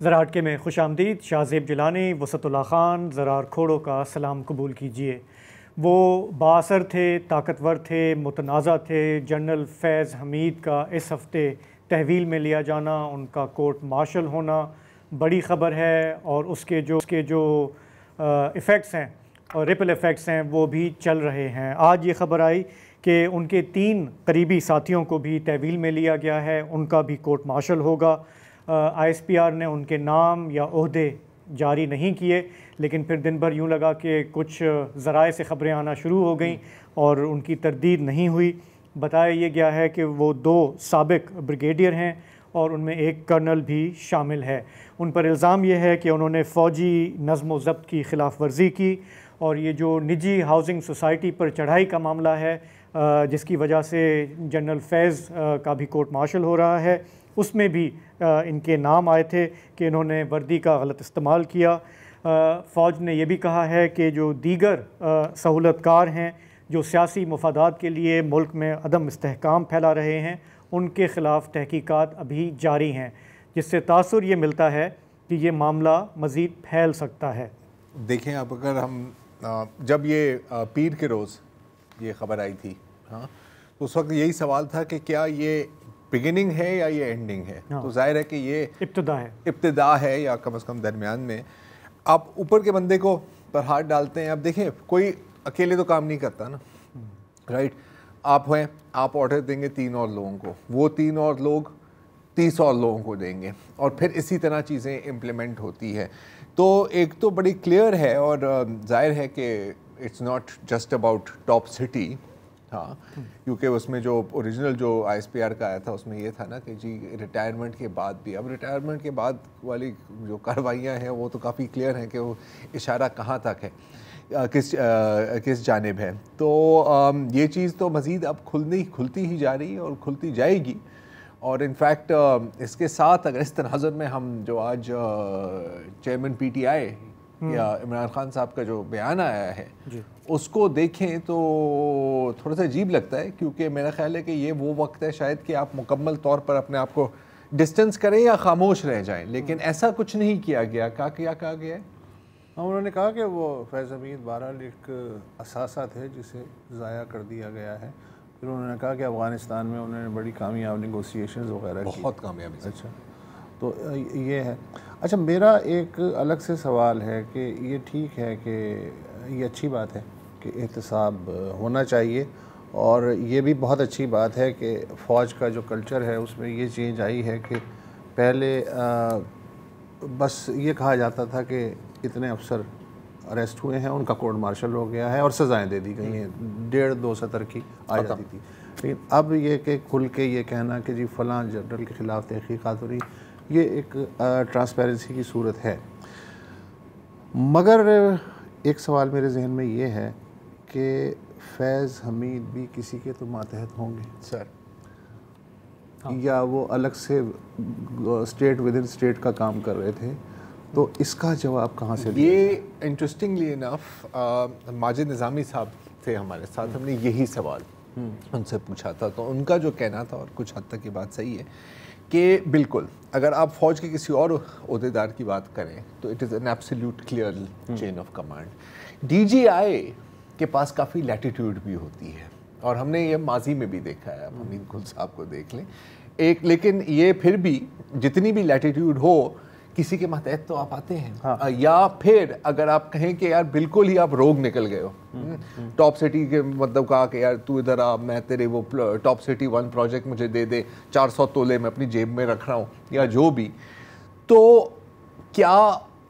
زراعت کے میں خوش آمدید. شاہ زیب جیلانی، وسعت اللہ خان، زرار کھوڑو کا سلام قبول کیجیے. وہ بااثر تھے، طاقتور تھے، متنازع تھے. جنرل فیض حمید کا اس ہفتے تحویل میں لیا جانا، ان کا کورٹ مارشل ہونا بڑی خبر ہے، اور اس کے جو ایفیکٹس ہیں اور ریپل ایفیکٹس ہیں وہ بھی چل رہے ہیں. آج یہ خبر آئی کہ ان کے 3 قریبی ساتھیوں کو بھی تحویل میں لیا گیا ہے، ان کا بھی کورٹ مارشل ہوگا. آئی ایس پی آر نے ان کے نام یا عہدے جاری نہیں کیے، لیکن پھر دن بھر یوں لگا کہ کچھ ذرائع سے خبریں آنا شروع ہو گئیں اور ان کی تردید نہیں ہوئی. بتایا یہ گیا ہے کہ وہ 2 سابق بریگیڈیئر ہیں اور ان میں ایک کرنل بھی شامل ہے. ان پر الزام یہ ہے کہ انہوں نے فوجی نظم و ضبط کی خلاف ورزی کی، اور یہ جو نجی ہاؤسنگ سوسائٹی پر چڑھائی کا معاملہ ہے جس کی وجہ سے جنرل فیض کا بھی کورٹ مارشل ہو رہا ہے، اس میں بھی ان کے نام آئے تھے کہ انہوں نے وردی کا غلط استعمال کیا. فوج نے یہ بھی کہا ہے کہ جو دیگر سہولت کار ہیں جو سیاسی مفادات کے لیے ملک میں عدم استحکام پھیلا رہے ہیں، ان کے خلاف تحقیقات ابھی جاری ہیں، جس سے تاثر یہ ملتا ہے کہ یہ معاملہ مزید پھیل سکتا ہے. دیکھیں اب اگر ہم جب یہ پیر کے روز یہ خبر آئی تھی، ہاں، تو اس وقت یہی سوال تھا کہ کیا یہ بگننگ ہے یا یہ اینڈنگ ہے. تو ظاہر ہے کہ یہ ابتدا ہے یا کم از کم درمیان میں. آپ اوپر کے بندے کو پر ہاتھ ڈالتے ہیں. اب دیکھیں کوئی اکیلے تو کام نہیں کرتا نا، رائٹ. آپ ہیں، آپ آرڈر دیں گے 3 اور لوگوں کو، وہ 3 اور لوگ 30 اور لوگوں کو دیں گے، اور پھر اسی طرح چیزیں امپلیمنٹ ہوتی ہے. تو ایک تو بڑی کلیئر ہے، اور ظاہر ہے کہ it's not just about top city. ہاں، کیونکہ اس میں جو اوریجنل جو آئی ایس پی آر کا آیا تھا اس میں یہ تھا نا کہ جی ریٹائرمنٹ کے بعد بھی. اب ریٹائرمنٹ کے بعد والی جو کارروائیاں ہیں وہ تو کافی کلیئر ہیں کہ وہ اشارہ کہاں تک ہے، کس جانب ہے. تو یہ چیز تو مزید اب کھلتی ہی جا رہی ہے اور کھلتی جائے گی. اور انفیکٹ اس کے ساتھ اگر اس تناظر میں ہم جو آج چیئرمین پی ٹی آئی یا عمران خان صاحب کا جو بیان آیا ہے اس کو دیکھیں تو تھوڑا سا عجیب لگتا ہے، کیونکہ میرا خیال ہے کہ یہ وہ وقت ہے شاید کہ آپ مکمل طور پر اپنے آپ کو ڈسٹنس کریں یا خاموش رہ جائیں، لیکن ایسا کچھ نہیں کیا گیا. کیا کہا گیا ہے؟ انہوں نے کہا کہ وہ فیض حمید بہرحال ایک اثاثہ تھے جسے ضائع کر دیا گیا ہے. پھر انہوں نے کہا کہ افغانستان میں انہوں نے بڑی کامیاب نیگوسیشنز وغیرہ کی. بہت کامیابی. اچھا، تو یہ ہے. اچھا، میرا ایک الگ سے سوال ہے کہ یہ ٹھیک ہے کہ یہ اچھی بات ہے کہ احتساب ہونا چاہیے، اور یہ بھی بہت اچھی بات ہے کہ فوج کا جو کلچر ہے اس میں یہ چینج آئی ہے کہ پہلے بس یہ کہا جاتا تھا کہ اتنے افسر اریسٹ ہوئے ہیں، ان کا کورٹ مارشل ہو گیا ہے اور سزائیں دے دی گئی ہیں، 1.5-2 سطر کی آ جاتی تھی. لیکن اب یہ کہ کھل کے یہ کہنا کہ جی فلاں جنرل کے خلاف تحقیقات ہو رہی، یہ ایک ٹرانسپیرنسی کی صورت ہے. مگر ایک سوال میرے ذہن میں یہ ہے کہ فیض حمید بھی کسی کے تو ماتحت ہوں گے سر، یا وہ الگ سے اسٹیٹ ود ان اسٹیٹ کا کام کر رہے تھے؟ تو اس کا جواب کہاں سے لیا؟ یہ انٹرسٹنگلی انف ماجد نظامی صاحب تھے ہمارے ساتھ، ہم نے یہی سوال ان سے پوچھا تھا، تو ان کا جو کہنا تھا، اور کچھ حد تک یہ بات صحیح ہے، کہ بالکل اگر آپ فوج کے کسی اور عہدیدار کی بات کریں تو it is an absolute clear chain of command. D G I کے پاس کافی لیٹیٹیوڈ بھی ہوتی ہے، اور ہم نے یہ ماضی میں بھی دیکھا ہے. آپ حمید گل صاحب کو دیکھ لیں لیکن یہ پھر بھی جتنی بھی لیٹیٹیوڈ ہو کسی کے ماتحت تو آپ آتے ہیں. یا پھر اگر آپ کہیں کہ یار بالکل ہی آپ روگ نکل گئے ہو، ٹاپ سٹی کے مطلب کہا کہ یار تو ادھر آ، میں تیرے وہ ٹاپ سٹی 1 پروجیکٹ مجھے دے دے، 400 تولے میں اپنی جیب میں رکھ رہا ہوں یا جو بھی، تو کیا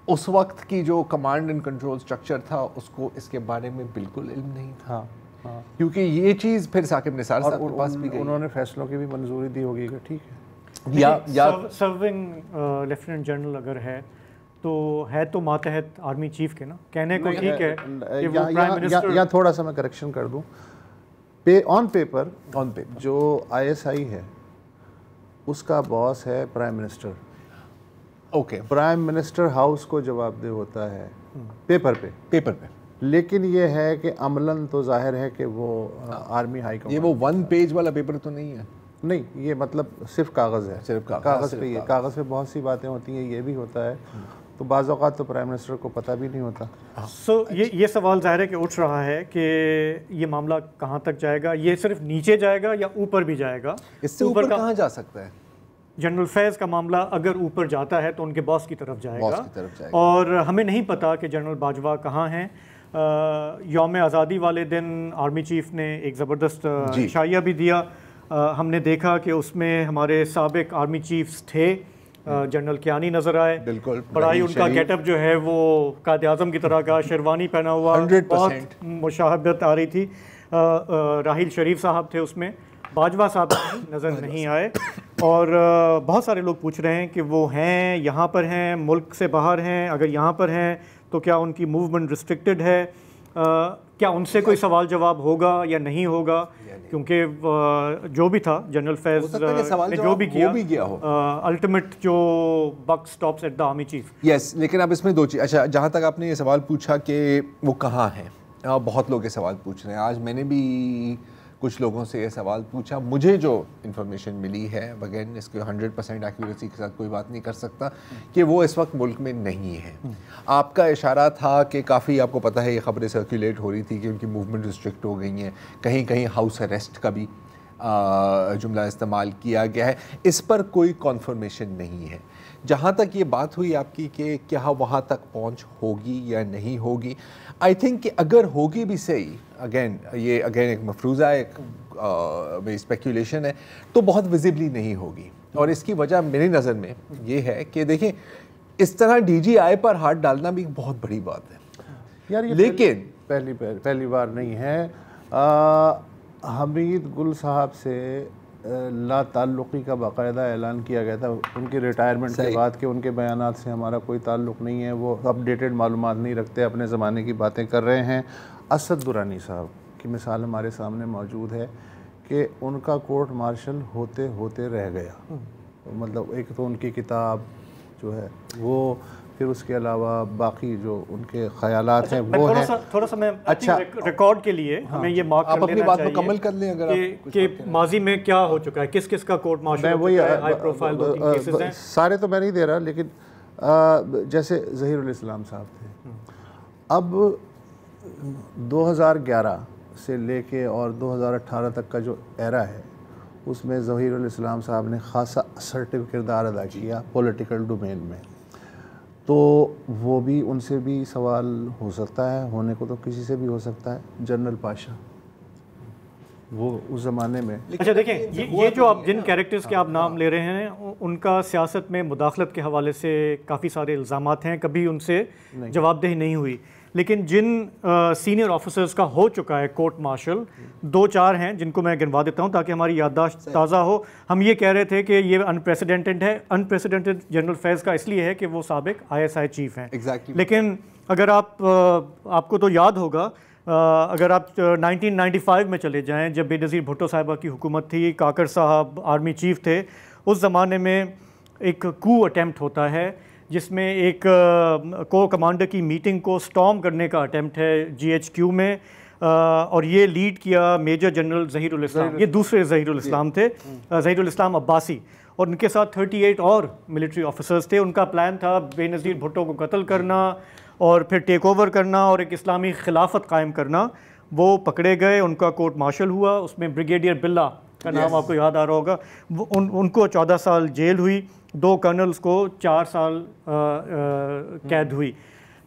اس وقت کی جو کمانڈ اینڈ کنٹرول سٹرکچر تھا اس کو اس کے بارے میں بالکل علم نہیں تھا؟ کیونکہ یہ چیز پھر ثاقب نثار صاحب کے پاس بھی گئی. انہوں نے فیصلوں کی بھی منظوری دی ہوگی کہ ٹھیک ہے، یا سرونگ لیفٹیننٹ جنرل اگر ہے تو ماتحت آرمی چیف کے نا، کہنے کو ٹھیک ہے کہ وہ پرائم منسٹر. یا تھوڑا سا میں کریکشن کر دوں، آن پیپر جو آئی ایس آئی ہے اس کا باس ہے prime minister. Okay, prime minister house کو جواب دہ ہوتا ہے پیپر پہ، لیکن یہ ہے کہ عملاً تو ظاہر ہے کہ وہ آرمی ہائی کمانڈ. یہ وہ 1 پیج والا پیپر تو نہیں ہے. نہیں یہ مطلب صرف کاغذ ہے, صرف کاغذ پہ یہ, کاغذ پہ بہت سی باتیں ہوتی ہیں, یہ بھی ہوتا ہے, تو بعض اوقات تو پرائم منسٹر کو پتہ بھی نہیں ہوتا. سو یہ سوال ظاہر ہے کہ اٹھ رہا ہے کہ یہ معاملہ کہاں تک جائے گا, یہ صرف نیچے جائے گا یا اوپر بھی جائے گا؟ اس سے اوپر کہاں جا سکتا ہے؟ جنرل فیض کا معاملہ اگر اوپر جاتا ہے تو ان کے باس کی طرف جائے گا, اور ہمیں نہیں پتا کہ جنرل باجوہ کہاں ہیں. یوم آزادی والے دن آرمی چیف نے ایک زبردست عشائیہ بھی دیا, ہم نے دیکھا کہ اس میں ہمارے سابق آرمی چیفز تھے, جنرل کیانی نظر آئے, بالکل بڑا ہی ان کا گیٹ اپ جو ہے وہ قائد اعظم کی طرح کا, شیروانی پہنا ہوا, بہت مشاہبت آ رہی تھی. راحیل شریف صاحب تھے اس میں, باجوہ صاحب نظر نہیں آئے, اور بہت سارے لوگ پوچھ رہے ہیں کہ وہ ہیں یہاں پر ہیں, ملک سے باہر ہیں, اگر یہاں پر ہیں تو کیا ان کی موومنٹ ریسٹرکٹڈ ہے, کیا ان سے کوئی سوال جواب ہوگا یا نہیں ہوگا, کیونکہ جو بھی تھا جنرل فیض نے جو بھی کیا الٹیمیٹ جو buck stops at the army chief. Yes, لیکن اب اس میں دو چیز, اچھا جہاں تک آپ نے یہ سوال پوچھا کہ وہ کہاں ہیں, بہت لوگ یہ سوال پوچھ رہے ہیں. آج میں نے بھی کچھ لوگوں سے یہ سوال پوچھا, مجھے جو انفارمیشن ملی ہے, بغیر اس کے 100% ایکوریسی کے ساتھ کوئی بات نہیں کر سکتا, کہ وہ اس وقت ملک میں نہیں ہے. آپ کا اشارہ تھا کہ کافی, آپ کو پتہ ہے یہ خبریں سرکولیٹ ہو رہی تھی کہ ان کی موومنٹ ریسٹرکٹ ہو گئی ہیں, کہیں کہیں ہاؤس اریسٹ کا بھی جملہ استعمال کیا گیا ہے. اس پر کوئی کنفرمیشن نہیں ہے. جہاں تک یہ بات ہوئی آپ کی کہ کیا وہاں تک پہنچ ہوگی یا نہیں ہوگی, آئی تھنک کہ اگر ہوگی بھی صحیح, اگین ایک مفروضہ ہے, ایک اسپیکولیشن ہے, تو بہت ویزیبلی نہیں ہوگی. اور اس کی وجہ میری نظر میں یہ ہے کہ دیکھیں اس طرح ڈی جی آئی پر ہاتھ ڈالنا بھی ایک بہت بڑی بات ہے یار, لیکن پہلی بار نہیں ہے. حمید گل صاحب سے لا تعلقی کا باقاعدہ اعلان کیا گیا تھا ان کی ریٹائرمنٹ کے بعد کہ ان کے بیانات سے ہمارا کوئی تعلق نہیں ہے, وہ اپڈیٹڈ معلومات نہیں رکھتے, اپنے زمانے کی باتیں کر رہے ہیں. اسد درانی صاحب کی مثال ہمارے سامنے موجود ہے کہ ان کا کورٹ مارشل ہوتے ہوتے رہ گیا. مطلب ایک تو ان کی کتاب جو ہے وہ, پھر اس کے علاوہ باقی جو ان کے خیالات ہیں وہ ہیں. تھوڑا سا میں اچھا ریکارڈ کے لیے ہمیں یہ مارک کر لینا چاہیے, مکمل کر لیں اگر کہ ماضی میں کیا ہو چکا ہے, کس کس کا کورٹ مارشل ہو چکا ہے, ہائی پروفائل دو تین کیسز ہیں. سارے تو میں نہیں دے رہا, لیکن جیسے ظہیر الاسلام صاحب تھے, اب 2011 سے لے کے اور 2018 تک کا جو ایرا ہے اس میں ظہیر الاسلام صاحب نے خاصا اسرٹیو کردار ادا کیا پولیٹیکل ڈومین میں, تو وہ بھی ان سے بھی سوال ہو سکتا ہے, ہونے کو تو کسی سے بھی ہو سکتا ہے. جنرل پاشا وہ اس زمانے میں, اچھا دیکھیں یہ جو آپ جن کیریکٹرز کے آپ نام لے رہے ہیں ان کا سیاست میں مداخلت کے حوالے سے کافی سارے الزامات ہیں, کبھی ان سے جواب دہی نہیں ہوئی, لیکن جن سینئر آفیسرز کا ہو چکا ہے کورٹ مارشل, 2-4 ہیں جن کو میں گنوا دیتا ہوں تاکہ ہماری یادداشت تازہ ہو. ہم یہ کہہ رہے تھے کہ یہ انپریسیڈنٹڈ ہے. انپریسیڈنٹڈ جنرل فیض کا اس لیے ہے کہ وہ سابق ISI چیف ہیں, لیکن اگر آپ کو تو یاد ہوگا, اگر آپ 1995 میں چلے جائیں جب بے نظیر بھٹو صاحبہ کی حکومت تھی, کاکڑ صاحب آرمی چیف تھے, اس زمانے میں ایک کو اٹیمپٹ ہوتا ہے جس میں ایک کو کمانڈر کی میٹنگ کو سٹارم کرنے کا اٹیمپٹ ہے GHQ میں, اور یہ لیڈ کیا میجر جنرل ظہیر الاسلام, یہ دوسرے ظہیر الاسلام تھے, ظہیر الاسلام عباسی, اور ان کے ساتھ 38 اور ملٹری آفیسرز تھے. ان کا پلان تھا بے نظیر بھٹو کو قتل کرنا اور پھر ٹیک اوور کرنا اور ایک اسلامی خلافت قائم کرنا. وہ پکڑے گئے, ان کا کورٹ مارشل ہوا, اس میں بریگیڈیئر بلّہ کا نام آپ کو یاد آ رہا ہوگا, ان کو 14 سال جیل ہوئی, 2 کرنلز کو 4 سال قید ہوئی.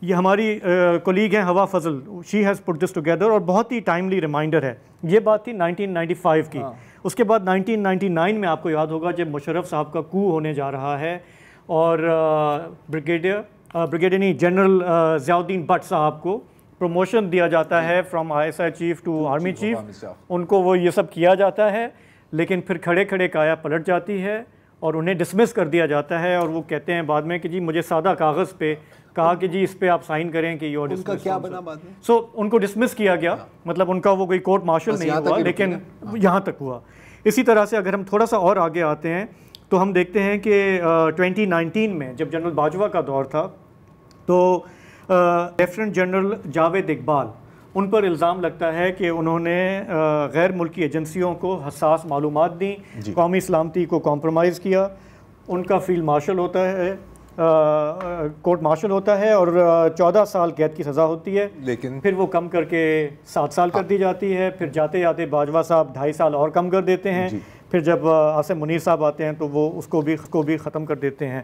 یہ ہماری کولیگ ہیں ہوا فضل, she has put this together, اور بہت ہی ٹائملی ریمائنڈر ہے. یہ بات تھی 1995 کی. اس کے بعد 1999 میں آپ کو یاد ہوگا جب مشرف صاحب کا کو ہونے جا رہا ہے اور بریگیڈیئر نہیں جنرل ضیاء الدین بٹ صاحب کو پروموشن دیا جاتا ہے from ISI chief to army chief, ان کو وہ یہ سب کیا جاتا ہے, لیکن پھر کھڑے کھڑے کایا پلٹ جاتی ہے اور انہیں ڈسمس کر دیا جاتا ہے, اور وہ کہتے ہیں بعد میں کہ جی مجھے سادہ کاغذ پہ کہا کہ جی اس پہ آپ سائن کریں کہ یو ان کا کیا بنا بعد میں, سو ان کو ڈسمس کیا گیا, مطلب ان کا وہ کوئی کورٹ مارشل نہیں ہوا, لیکن یہاں تک ہوا. اسی طرح سے اگر ہم تھوڑا سا اور آگے آتے ہیں تو ہم دیکھتے ہیں کہ 2019 میں جب جنرل باجوہ کا دور تھا تو لیفٹننٹ جنرل جاوید اقبال ان پر الزام لگتا ہے کہ انہوں نے غیر ملکی ایجنسیوں کو حساس معلومات دیں، قومی سلامتی کو کمپرومائز کیا. ان کا فیلڈ مارشل ہوتا ہے، کورٹ مارشل ہوتا ہے اور 14 سال قید کی سزا ہوتی ہے، لیکن پھر وہ کم کر کے 7 سال کر دی جاتی ہے. پھر جاتے جاتے باجوہ صاحب 2.5 سال اور کم کر دیتے ہیں. پھر جب عاصم منیر صاحب آتے ہیں تو وہ اس کو بھی ختم کر دیتے ہیں.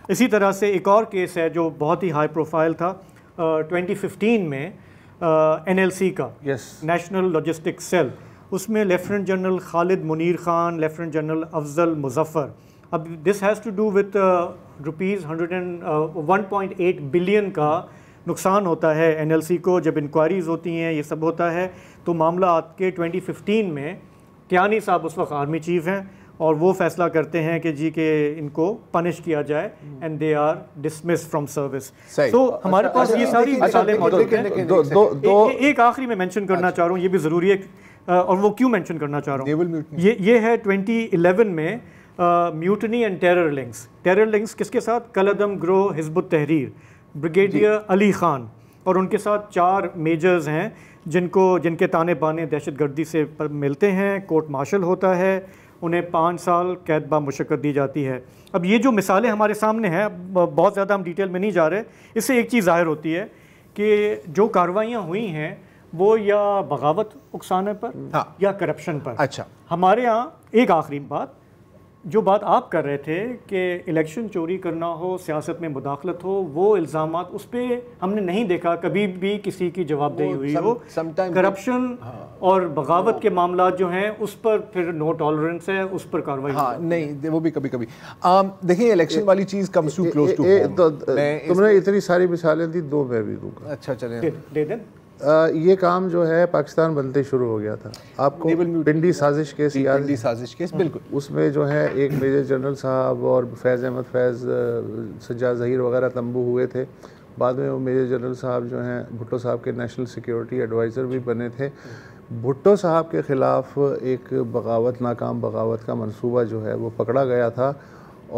اسی طرح سے ایک اور کیس ہے جو بہت ہی ہائی پروفائل تھا 2015 میں NLC کا، نیشنل لاجسٹک سیل. اس میں lieutenant general Khalid Munir Khan, lieutenant general Afzal Muzaffar. اب this has to do with rupees 1.8 billion کا نقصان ہوتا ہے NLC کو. جب انکوائریز ہوتی ہیں یہ سب ہوتا ہے تو معاملہ آپ کے 2015 میں کیانی صاحب اس وقت آرمی چیف ہیں اور وہ فیصلہ کرتے ہیں کہ جی کہ ان کو پنش کیا جائے and they are dismiss from service. تو ہمارے پاس یہ ساری مثالیں موجود ہیں. ایک آخری میں مینشن کرنا چاہ رہا ہوں، یہ بھی ضروری ہے اور وہ کیوں مینشن کرنا چاہ رہا ہوں، یہ ہے 2011 میں mutiny and terror links. Terror links کس کے ساتھ؟ کالعدم گروہ حزب التحریر، بریگیڈیئر علی خان اور ان کے ساتھ 4 میجرز ہیں جن کے تانے بانے دہشت گردی سے ملتے ہیں. کورٹ مارشل ہوتا ہے، انہیں 5 سال قید با مشقت دی جاتی ہے. اب یہ جو مثالیں ہمارے سامنے ہیں، بہت زیادہ ہم ڈیٹیل میں نہیں جا رہے، اس سے ایک چیز ظاہر ہوتی ہے کہ جو کارروائیاں ہوئی ہیں وہ یا بغاوت اکسانے پر یا کرپشن پر. اچھا، ہمارے ہاں ایک آخری بات، جو بات آپ کر رہے تھے کہ الیکشن چوری کرنا ہو، سیاست میں مداخلت ہو، وہ الزامات اس پہ ہم نے نہیں دیکھا کبھی بھی کسی کی جواب دہی ہوئی ہو. کرپشن اور بغاوت کے معاملات جو ہیں اس پر پھر نو ٹالرنس ہے، اس پر کارروائی نہیں، وہ بھی کبھی دیکھیں الیکشن والی چیز comes too close to home. تم نے اتنی ساری مثالیں دی، 2 میں بھی دوں گا. اچھا چلیں دے دیں. یہ کام جو ہے پاکستان بنتے شروع ہو گیا تھا. آپ کو پنڈی سازش کیس یاد؟ پنڈی سازش کیس، بالکل. اس میں جو ہے ایک میجر جنرل صاحب اور فیض احمد فیض، سجاد ظہیر وغیرہ تنبو ہوئے تھے. بعد میں وہ میجر جنرل صاحب جو ہیں بھٹو صاحب کے نیشنل سیکیورٹی ایڈوائزر بھی بنے تھے. بھٹو صاحب کے خلاف ایک بغاوت، ناکام بغاوت کا منصوبہ جو ہے وہ پکڑا گیا تھا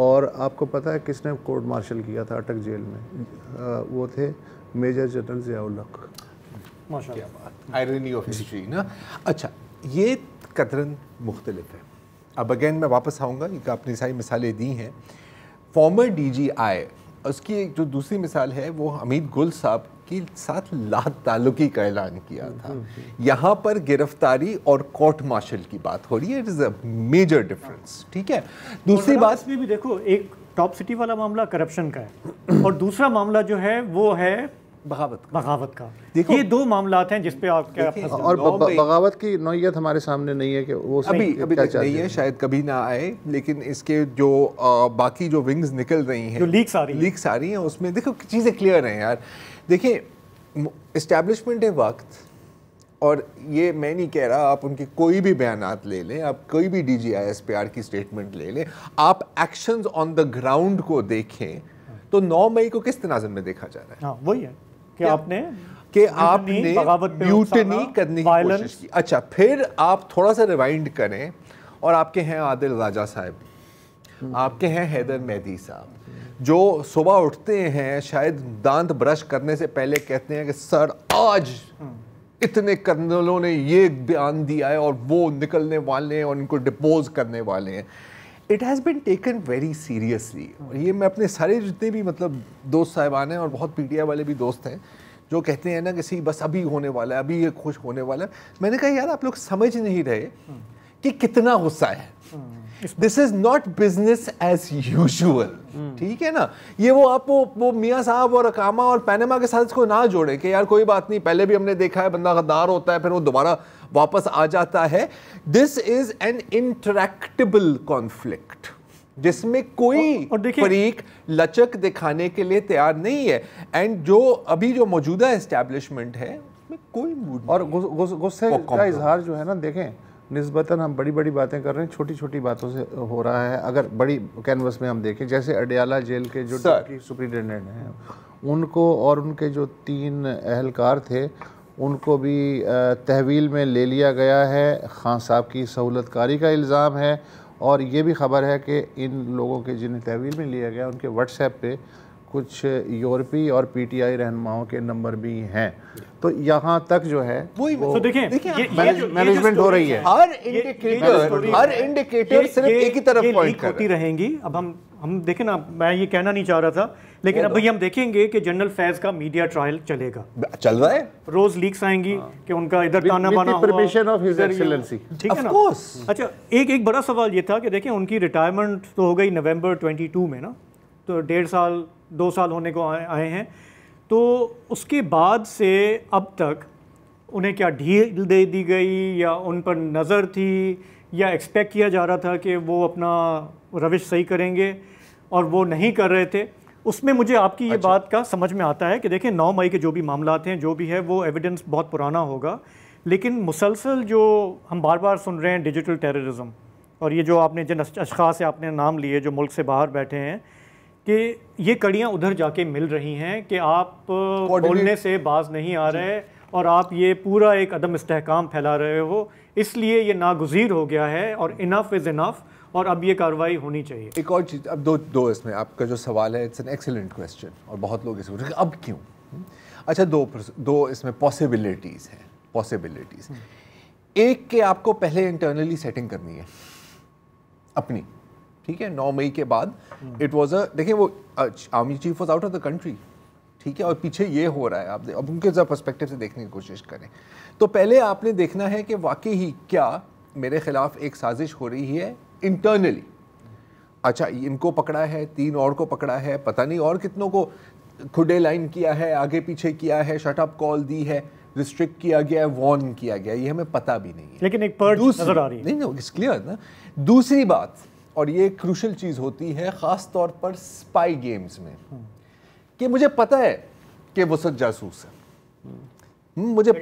اور آپ کو پتہ ہے کس نے کورٹ مارشل کیا تھا اٹک جیل میں؟ وہ تھے میجر جنرل ضیاء الحق. کیا بات، آئرنی آف ہسٹری نا. اچھا، یہ قدرن مختلف ہے. اب اگین میں واپس آؤں گا، یہ آپ نے ساری مثالیں دی ہیں. فارمر DGI، اس کی ایک جو دوسری مثال ہے وہ حمید گل صاحب کے ساتھ لا تعلقی کا اعلان کیا تھا. یہاں پر گرفتاری اور کورٹ مارشل کی بات ہو رہی ہے. It is a major difference. ٹھیک ہے. دوسری بات اس میں بھی دیکھو، ایک ٹاپ سٹی والا معاملہ کرپشن کا ہے اور دوسرا معاملہ جو ہے وہ ہے بغاوت کا. یہ 2 معاملات ہیں جس پہ آپ کیا، اور بغاوت کی نوعیت ہمارے سامنے نہیں ہے کہ وہ ابھی تک نہیں ہے، شاید کبھی نہ آئے. لیکن اس کے جو باقی جو ونگز نکل رہی ہیں، جو لیکس آ رہی ہیں، اس میں دیکھو چیزیں کلیئر ہیں یار. دیکھیں اسٹیبلشمنٹ وقت، اور یہ میں نہیں کہہ رہا آپ ان کے کوئی بھی بیانات لے لیں، آپ کوئی بھی DGI SPR کی اسٹیٹمنٹ لے لیں، آپ ایکشنز آن دا گراؤنڈ کو دیکھیں تو 9 مئی کو کس تناظر میں دیکھا جا رہا ہے؟ ہاں وہی ہے کہ آپ نے میوٹنی کرنے کی کوشش کی. اچھا، پھر آپ تھوڑا سا ریوائنڈ کریں اور آپ کے ہیں عادل راجہ صاحب، آپ کے ہیں حیدر مہدی صاحب، جو صبح اٹھتے ہیں شاید دانت برش کرنے سے پہلے کہتے ہیں کہ سر آج اتنے کرنلوں نے یہ بیان دیا ہے اور وہ نکلنے والے ہیں اور ان کو ڈپوز کرنے والے ہیں. It has been taken very seriously. اور یہ میں اپنے سارے جتنے بھی مطلب دوست صاحبان ہیں اور بہت PTI والے بھی دوست ہیں جو کہتے ہیں نا کہ بس ابھی ہونے والا ہے، ابھی یہ خوش ہونے والا ہے. میں نے کہا یار آپ لوگ سمجھ نہیں رہے کہ کتنا غصہ ہے. This is not business as usual. ٹھیک ہے نا. یہ وہ آپ وہ میاں صاحب اور اقامہ اور پینما کے ساتھ اس کو نہ جوڑیں کہ یار کوئی بات نہیں، پہلے بھی ہم نے دیکھا ہے بندہ غدار ہوتا ہے پھر وہ دوبارہ واپس آ جاتا ہے. This is an intractable conflict جس میں کوئی فریق لچک دکھانے کے لیے تیار نہیں ہے. اینڈ جو ابھی جو موجودہ اسٹیبلشمنٹ ہے اس میں کوئی موڈ اور غصے کا اظہار جو ہے نا، دیکھیں نسبتاً ہم بڑی بڑی باتیں کر رہے ہیں، چھوٹی چھوٹی باتوں سے ہو رہا ہے. اگر بڑی کینوس میں ہم دیکھیں، جیسے اڈیالہ جیل کے جو ڈپٹی سپرنٹینڈنٹ ہیں ان کو اور ان کے جو 3 اہلکار تھے ان کو بھی تحویل میں لے لیا گیا ہے. خان صاحب کی سہولت کاری کا الزام ہے اور یہ بھی خبر ہے کہ ان لوگوں کے جنہیں تحویل میں لیا گیا ان کے واٹس ایپ پہ کچھ یورپی اور پی ٹی آئی رہنماؤں کے نمبر بھی ہیں. تو یہاں تک جو ہے تو دیکھیں مینجمنٹ ہو رہی ہے. ہر انڈیکیٹر صرف ایک ہی طرف پوائنٹ کر ہوتی رہیں گی. اب ہم دیکھیں نا, میں یہ کہنا نہیں چاہ رہا تھا, لیکن ابھی ہم دیکھیں گے کہ جنرل فیض کا میڈیا ٹرائل چلے گا, چل رہا ہے, روز لیکس آئیں گی کہ ان کا ادھر تانا بانا ہوا, پرمیشن آف ہز ایکسیلنسی. ٹھیک ہے نا. اچھا, ایک بڑا سوال یہ تھا کہ دیکھیں ان کی ریٹائرمنٹ تو ہو گئی نومبر 22 میں نا, تو 1.5 سال 2 سال ہونے کو آئے ہیں. تو اس کے بعد سے اب تک انہیں کیا ڈھیل دے دی گئی, یا ان پر نظر تھی, یا ایکسپیکٹ کیا جا رہا تھا کہ وہ اپنا روش صحیح کریں گے اور وہ نہیں کر رہے تھے؟ اس میں مجھے آپ کی یہ بات کا سمجھ میں آتا ہے کہ دیکھیں 9 مئی کے جو بھی معاملات ہیں, جو بھی ہے وہ ایویڈنس بہت پرانا ہوگا, لیکن مسلسل جو ہم بار بار سن رہے ہیں ڈیجیٹل ٹیررزم, اور یہ جو آپ نے جن اشخاص سے آپ نے نام لیے جو ملک سے باہر بیٹھے ہیں, کہ یہ کڑیاں ادھر جا کے مل رہی ہیں کہ آپ بولنے سے باز نہیں آ رہے اور آپ یہ پورا ایک عدم استحکام پھیلا رہے ہو, اس لیے یہ ناگزیر ہو گیا ہے اور انف از انف, اور اب یہ کارروائی ہونی چاہیے. ایک اور چیز, اب دو اس میں آپ کا جو سوال ہے, اٹس این ایکسیلنٹ کویسچن, اور بہت لوگ اس کو اب کیوں. اچھا, دو اس میں پاسبلٹیز ہیں. ایک کہ آپ کو پہلے انٹرنلی سیٹنگ کرنی ہے اپنی, ٹھیک ہے. 9 مئی کے بعد اٹ واز دیکھیں وہ army chief was out of the country, ٹھیک ہے, اور پیچھے یہ ہو رہا ہے, آپ اب ان کے پرسپیکٹو سے دیکھنے کی کوشش کریں. تو پہلے آپ نے دیکھنا ہے کہ واقعی ہی کیا میرے خلاف ایک سازش ہو رہی ہے انٹرنلی. اچھا, ان کو پکڑا ہے, 3 اور کو پکڑا ہے, پتہ نہیں اور کتنوں کو کھڈے لائن کیا ہے, آگے پیچھے کیا ہے, شٹ اپ کال دی ہے, ریسٹرکٹ کیا گیا ہے, وارن کیا گیا, یہ ہمیں پتہ بھی نہیں ہے. لیکن ایک پرچ نظر آ رہی ہے. نہیں, اٹس کلیئر نا. دوسری بات, اور یہ کروشل چیز ہوتی ہے خاص طور پر اسپائی گیمز میں, کہ مجھے پتہ ہے کہ وسعت جاسوس ہے, مجھے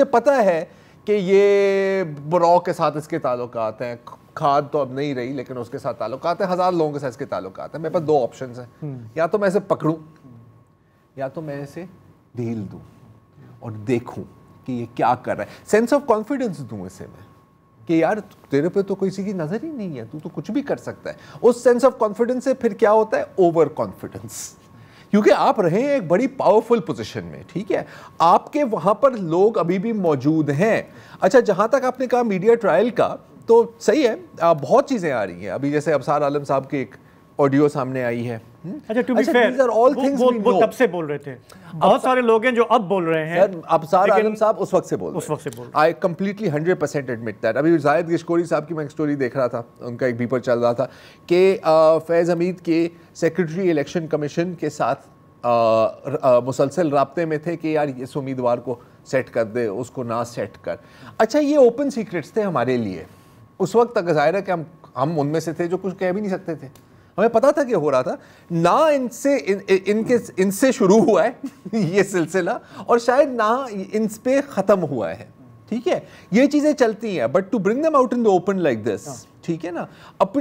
پتہ ہے کہ یہ براؤ کے ساتھ اس کے تعلقات ہیں, کھاد تو اب نہیں رہی لیکن اس کے ساتھ تعلقات ہیں, 1000 لوگوں کے ساتھ اس کے تعلقات ہیں. میرے پاس 2 آپشنز ہیں, یا تو میں اسے پکڑوں یا تو میں اسے ڈھیل دوں اور دیکھوں کہ یہ کیا کر رہا ہے. سینس آف کانفیڈنس دوں اسے میں کہ یار تیرے پہ تو کسی کی نظر ہی نہیں ہے, تو کچھ بھی کر سکتا ہے. اس سینس آف کانفیڈنس سے پھر کیا ہوتا ہے, اوور کانفیڈنس, کیونکہ آپ رہے ہیں ایک بڑی پاورفل پوزیشن میں, ٹھیک ہے, آپ کے وہاں پر لوگ ابھی بھی موجود ہیں. اچھا, جہاں تک آپ نے کہا میڈیا ٹرائل کا, تو صحیح ہے, بہت چیزیں آ رہی ہیں ابھی, جیسے ابصار عالم صاحب کی ایک آڈیو سامنے آئی ہے. اچھا, ٹو بی فیئر وہ تب سے بول رہے تھے, بہت سارے لوگ ہیں جو اب بول رہے ہیں. ابصار عالم صاحب اس وقت سے بول رہے ہیں. I completely 100% admit that. ابھی زاہد گشکوری صاحب کی میں ایک سٹوری دیکھ رہا تھا, ان کا ایک بیپر چل رہا تھا کہ فیض حمید کے سیکرٹری الیکشن کمیشن کے ساتھ مسلسل رابطے میں تھے کہ یار اس امیدوار کو سیٹ کر دے, اس کو نہ سیٹ کر. اچھا, یہ اوپن سیکرٹس تھے ہمارے لیے اس وقت تک, ظاہر ہے کہ ہم ان میں سے تھے جو کچھ کہہ بھی نہیں سکتے تھے, ہمیں پتا تھا کہ ہو رہا تھا. نہ ان سے شروع ہوا ہے یہ سلسلہ, اور شاید نہ ان پہ ختم ہوا ہے, ٹھیک ہے, یہ چیزیں چلتی ہیں. But to bring them out in the open like this, ٹھیک ہے نا, آپ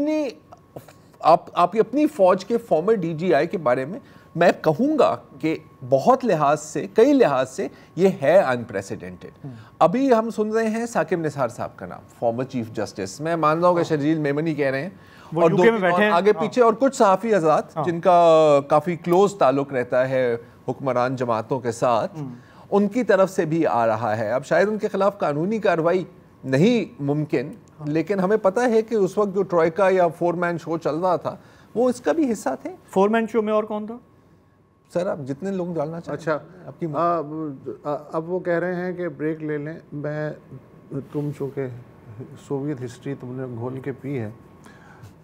اپنی فوج کے فارمر ڈی جی آئی کے بارے میں میں کہوں گا کہ بہت لحاظ سے, کئی لحاظ سے یہ ہے انپریسیڈنٹڈ. ابھی ہم سن رہے ہیں ثاقب نثار صاحب کا نام, فارمر چیف جسٹس, میں مان رہا ہوں کہ شرجیل میمنی کہہ رہے ہیں, اور آگے پیچھے اور کچھ صحافی حضرات جن کا کافی کلوز تعلق رہتا ہے حکمران جماعتوں کے ساتھ, ان کی طرف سے بھی آ رہا ہے. اب شاید ان کے خلاف قانونی کارروائی نہیں ممکن, لیکن ہمیں پتہ ہے کہ اس وقت جو ٹروئکا یا 4 مین شو چل رہا تھا وہ اس کا بھی حصہ تھے. 4 مین شو میں اور کون تھا سر, آپ جتنے لوگ ڈالنا چاہیں. اچھا, اب وہ کہہ رہے ہیں کہ بریک لے لیں. میں تم چونکہ سوویت ہسٹری تم نے گھول کے پی ہے,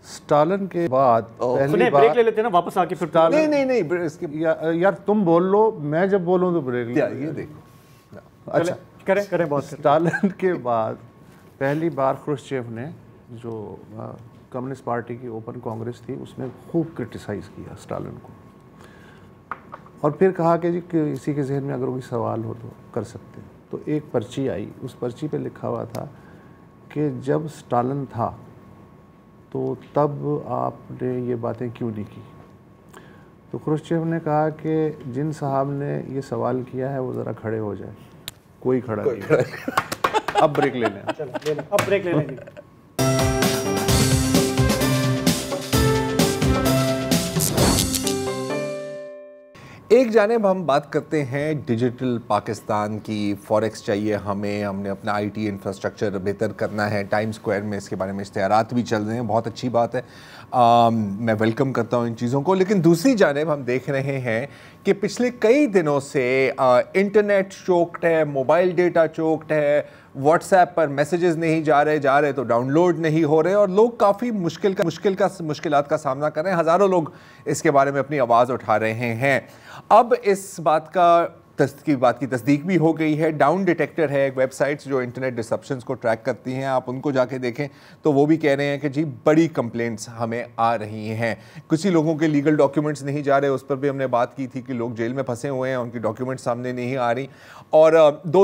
اسٹالن کے بعد پہلی بار بریک لے لیتے ہیں نا واپس آ کے, پھر نہیں یار تم بول لو, میں جب بولوں تو بریک لے. یہ دیکھو, اچھا کریں بات. اسٹالن کے بعد پہلی بار خروشچیف نے, جو کمیونسٹ پارٹی کی اوپن کانگریس تھی, اس نے خوب کرٹیسائز کیا اسٹالن کو, اور پھر کہا کہ جی کسی کے ذہن میں اگر کوئی سوال ہو تو کر سکتے ہیں. تو ایک پرچی آئی, اس پرچی پہ لکھا ہوا تھا کہ جب اسٹالن تھا تو تب آپ نے یہ باتیں کیوں نہیں کی. تو خروشچیف نے کہا کہ جن صاحب نے یہ سوال کیا ہے وہ ذرا کھڑے ہو جائے. کوئی کھڑا نہیں. اب بریک لے لیں. اب بریک لے لیں. ایک جانب ہم بات کرتے ہیں ڈیجیٹل پاکستان کی، فوریکس چاہیے ہمیں، ہم نے اپنا آئی ٹی انفراسٹرکچر بہتر کرنا ہے، ٹائم اسکوائر میں اس کے بارے میں اشتہارات بھی چل رہے ہیں، بہت اچھی بات ہے، میں ویلکم کرتا ہوں ان چیزوں کو. لیکن دوسری جانب ہم دیکھ رہے ہیں کہ پچھلے کئی دنوں سے انٹرنیٹ چوکڈ ہے، موبائل ڈیٹا چوکڈ ہے، واٹس ایپ پر میسیجز نہیں جا رہے تو ڈاؤن لوڈ نہیں ہو رہے، اور لوگ کافی مشکلات کا سامنا کر رہے ہیں. ہزاروں لوگ اس کے بارے میں اپنی آواز اٹھا رہے ہیں. اب اس بات کی تصدیق بھی ہو گئی ہے. ڈاؤن ڈیٹیکٹر ہے ایک ویب سائٹس جو انٹرنیٹ ڈسرپشنز کو ٹریک کرتی ہیں، آپ ان کو جا کے دیکھیں تو وہ بھی کہہ رہے ہیں کہ جی بڑی کمپلینٹس ہمیں آ رہی ہیں. کچھ لوگوں کے لیگل ڈاکیومنٹس نہیں جا رہے، اس پر بھی ہم نے بات کی تھی کہ لوگ جیل میں پھنسے ہوئے ہیں، ان کی ڈاکیومنٹس سامنے نہیں آ رہی. اور